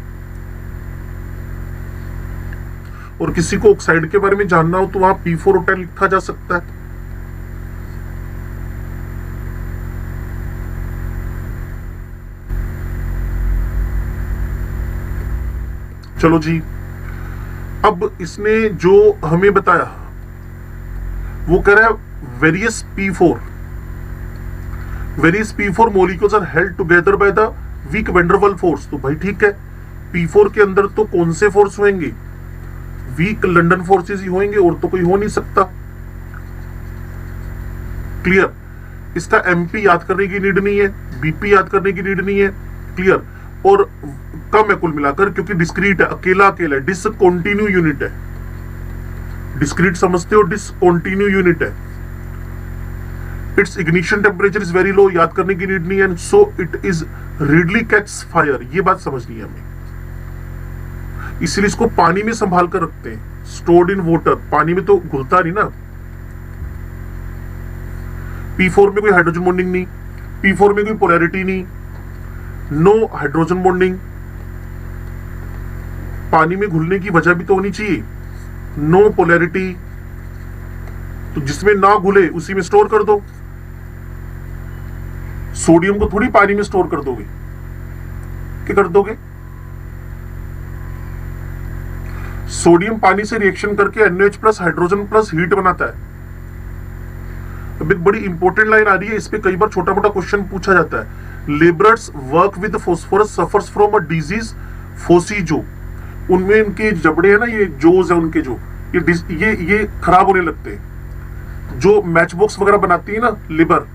और किसी को ऑक्साइड के बारे में जानना हो तो वहां P4O10 लिखा जा सकता है। चलो जी, अब इसने जो हमें बताया वो कह रहा है various P4 molecules are held together by the weak van der Waals force. तो भाई ठीक है, P4 के अंदर तो कौन से फोर्स होंगे, वीक लंडन फोर्सेस ही होंगे, और तो कोई हो नहीं सकता। क्लियर, इसका MP याद करने की नीड नहीं है, BP याद करने की नीड नहीं है। क्लियर, और कम है कुल मिलाकर, क्योंकि डिस्क्रीट है, अकेला अकेला है, डिसकंटिन्यू यूनिट है। डिस्क्रीट समझते हो, डिसकंटिन्यू यूनिट है। Its ignition temperature is very low, याद करने की नीड नहीं है। So it is readily catch fire, ये बात समझनी है हमें। इसलिए इसको पानी में संभाल कर रखते हैं, स्टोर्ड इन वाटर, पानी में तो घुलता नहीं ना। P4 में कोई हाइड्रोजन बॉन्डिंग नहीं, P4 में कोई पोलैरिटी नहीं, नो हाइड्रोजन बॉन्डिंग। पानी में घुलने की वजह भी तो होनी चाहिए, नो पोलैरिटी। तो जिसमें ना घुले उसी में स्टोर कर दो। सोडियम को थोड़ी पानी में स्टोर कर दोगे, क्या कर दोगे? सोडियम पानी से रिएक्शन करके NaOH plus hydrogen plus heat बनाता है। अब एक बड़ी इंपॉर्टेंट लाइन आ रही है, इस पे कई बार छोटा मोटा क्वेश्चन पूछा जाता है। Labourers work with phosphorus suffers from a disease phossy jaw. उनमें इनके जबड़े हैं ना, ये जोज है उनके, जो ये खराब होने लगते हैं। जो मैच बॉक्स वगैरह बनाती है ना लिबर,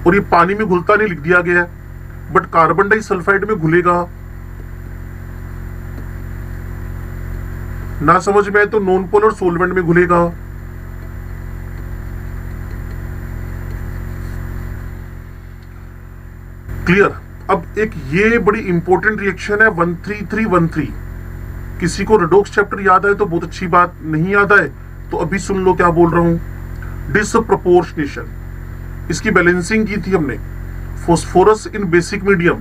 और ये पानी में घुलता नहीं लिख दिया गया है, बट कार्बन डाइसल्फाइड में घुलेगा। ना समझ में आए तो नॉन पोलर सोलवेंट में घुलेगा। क्लियर। अब एक ये बड़ी इंपॉर्टेंट रिएक्शन है 13313। किसी को रेडॉक्स चैप्टर याद आए तो बहुत अच्छी बात, नहीं याद आए तो अभी सुन लो क्या बोल रहा हूं। डिसप्रपोर्शनेशन, इसकी बैलेंसिंग की थी हमने। Phosphorus in basic medium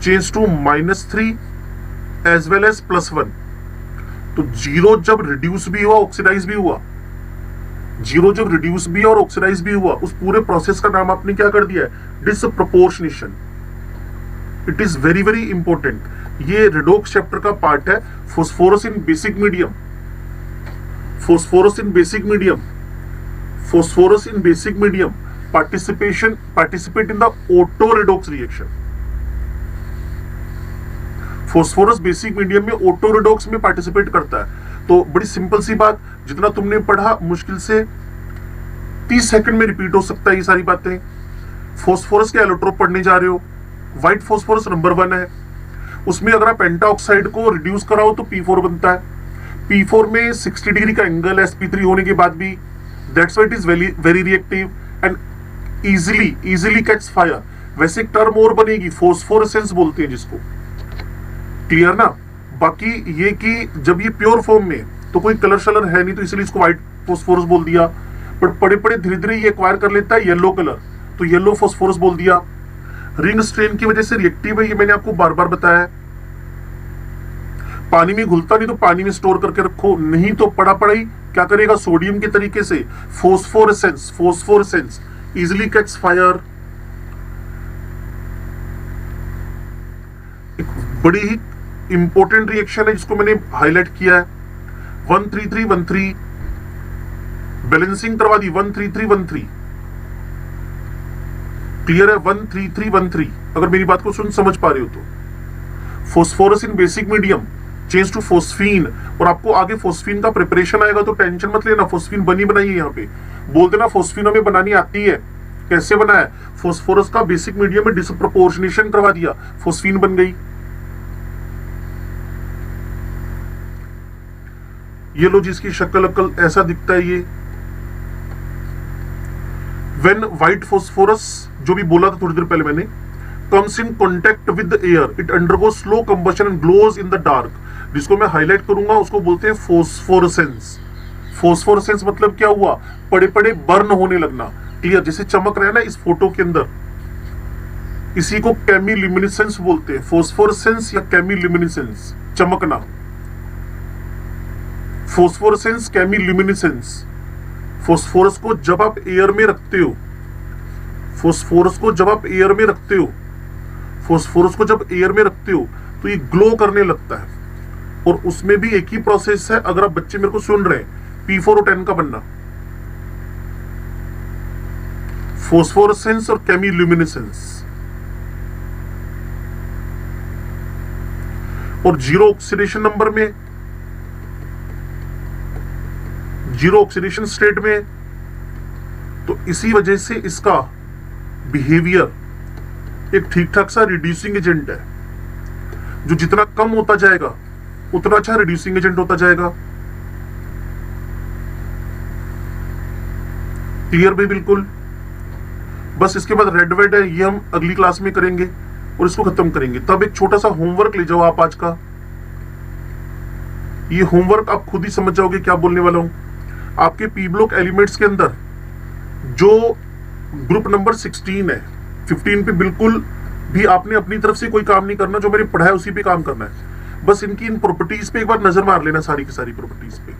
change to -3 as well as +1। तो जीरो जब रिड्यूस भी हुआ, ऑक्सीडाइज भी हुआ, जीरो जब रिड्यूस भी और ऑक्सीडाइज भी हुआ, उस पूरे प्रोसेस का नाम आपने क्या कर दिया है, disproportionation. It is very very important. ये रेडॉक्स चैप्टर का पार्ट है। Phosphorus in basic medium, phosphorus in basic medium, phosphorus in basic medium participate in the auto redox reaction. Phosphorus basic medium में ऑटो रेडॉक्स में participate करता है। तो बड़ी simple सी बात, जितना तुमने पढ़ा मुश्किल से 30 सेकंड में रिपीट हो सकता है ये सारी बातें। फास्फोरस के एलोट्रोप पढ़ने जा रहे हो, व्हाइट फास्फोरस नंबर 1 है, उसमें अगर आप पेंटा ऑक्साइड को रिड्यूस कराओ तो P4 बनता है। P4 में 60 डिग्री का एंगल है sp3 होने के बाद भी, that's why it is very reactive and easily catch fire. वैसे एक टर्म और बनेगी, फोस्फोरेसेंस बोलते हैं जिसको। क्लियर ना। बाकी ये कि जब ये प्योर फॉर्म में तो कोई कलर शलर है नहीं, तो इसलिए इसको व्हाइट फास्फोरस बोल दिया। बट पड़े पड़े धीरे धीरे ये एक्वायर कर लेता है येलो कलर, तो येलो फास्फोरस बोल दिया। रिंग स्ट्रेन की वजह से रिएक्टिव है, ये मैंने आपको बार बार बताया। पानी में घुलता नहीं तो पानी में स्टोर करके रखो, नहीं तो पड़ा पड़ा ही क्या करेगा, सोडियम के तरीके से फोस्फोरेसेंस इजिली कैच फायर। एक बड़ी ही इंपॉर्टेंट रिएक्शन है जिसको मैंने हाईलाइट किया है, 13313 बैलेंसिंग करवा दी। 13313 क्लियर है, 13313 अगर मेरी बात को समझ पा रहे हो तो। Phosphorus in basic medium change to phosphine, और आपको आगे फोस्फीन का प्रिपरेशन आएगा तो टेंशन मत लेना, फोस्फीन बनी बनाई है यहाँ पे। बोल देना फोस्फीन हमें बनानी आती है। कैसे बना है? फोस्फोरस का बेसिक मीडियम में डिसप्रपोर्शनेशन करवा दिया, फोस्फीन बन गई। ये लो जी, इसकी शक्ल अक्ल ऐसा दिखता है ये। व्हेन व्हाइट फोस्फोरस, जो भी बोला था थोड़ी देर पहले मैंने, comes in contact with the air, it undergoes slow combustion and glows in the dark। जिसको मैं हाईलाइट करूंगा उसको बोलते हैं फोस्फोरेसेंस। फोस्फोरेसेंस मतलब क्या हुआ? पड़े पड़े बर्न होने लगना। क्लियर? जैसे चमक रहा है ना इस फोटो के अंदर, इसी को केमिल्यूमिनेसेंस बोलते हैं। फोस्फोरेसेंस या केमिल्यूमिनेसेंस, चमकना। फोस्फोरेसेंस, केमिल्यूमिनेसेंस। फोस्फोरस को जब आप एयर में रखते हो, फोस्फोरस को जब आप एयर में रखते हो, फोस्फोरस को जब एयर में रखते हो तो ये ग्लो करने लगता है। और उसमें भी एक ही प्रोसेस है, अगर आप बच्चे मेरे को सुन रहे हैं, P4O10 का बनना, फोस्फोरेसेंस और केमिल्यूमिनेसेंस। और जीरो ऑक्सीडेशन नंबर में, जीरो ऑक्सीडेशन स्टेट में, तो इसी वजह से इसका बिहेवियर एक ठीक ठाक सा रिड्यूसिंग एजेंट है, जो जितना कम होता जाएगा उतना अच्छा रिड्यूसिंग एजेंट होता जाएगा। क्लियर भी बिल्कुल। बस इसके बाद रेड वेड है, ये हम अगली क्लास में करेंगे और इसको खत्म करेंगे। तब एक छोटा सा होमवर्क ले जाओ आप आज का। ये होमवर्क आप खुद ही समझ जाओगे क्या बोलने वाला हूं। आपके पी ब्लॉक एलिमेंट्स के अंदर जो ग्रुप नंबर 16 है, 15 पे बिल्कुल भी आपने अपनी तरफ से कोई काम नहीं करना, जो मैंने पढ़ा है उसी पे काम करना है। बस इनकी इन प्रॉपर्टीज पे एक बार नजर मार लेना, सारी की सारी प्रॉपर्टीज पे।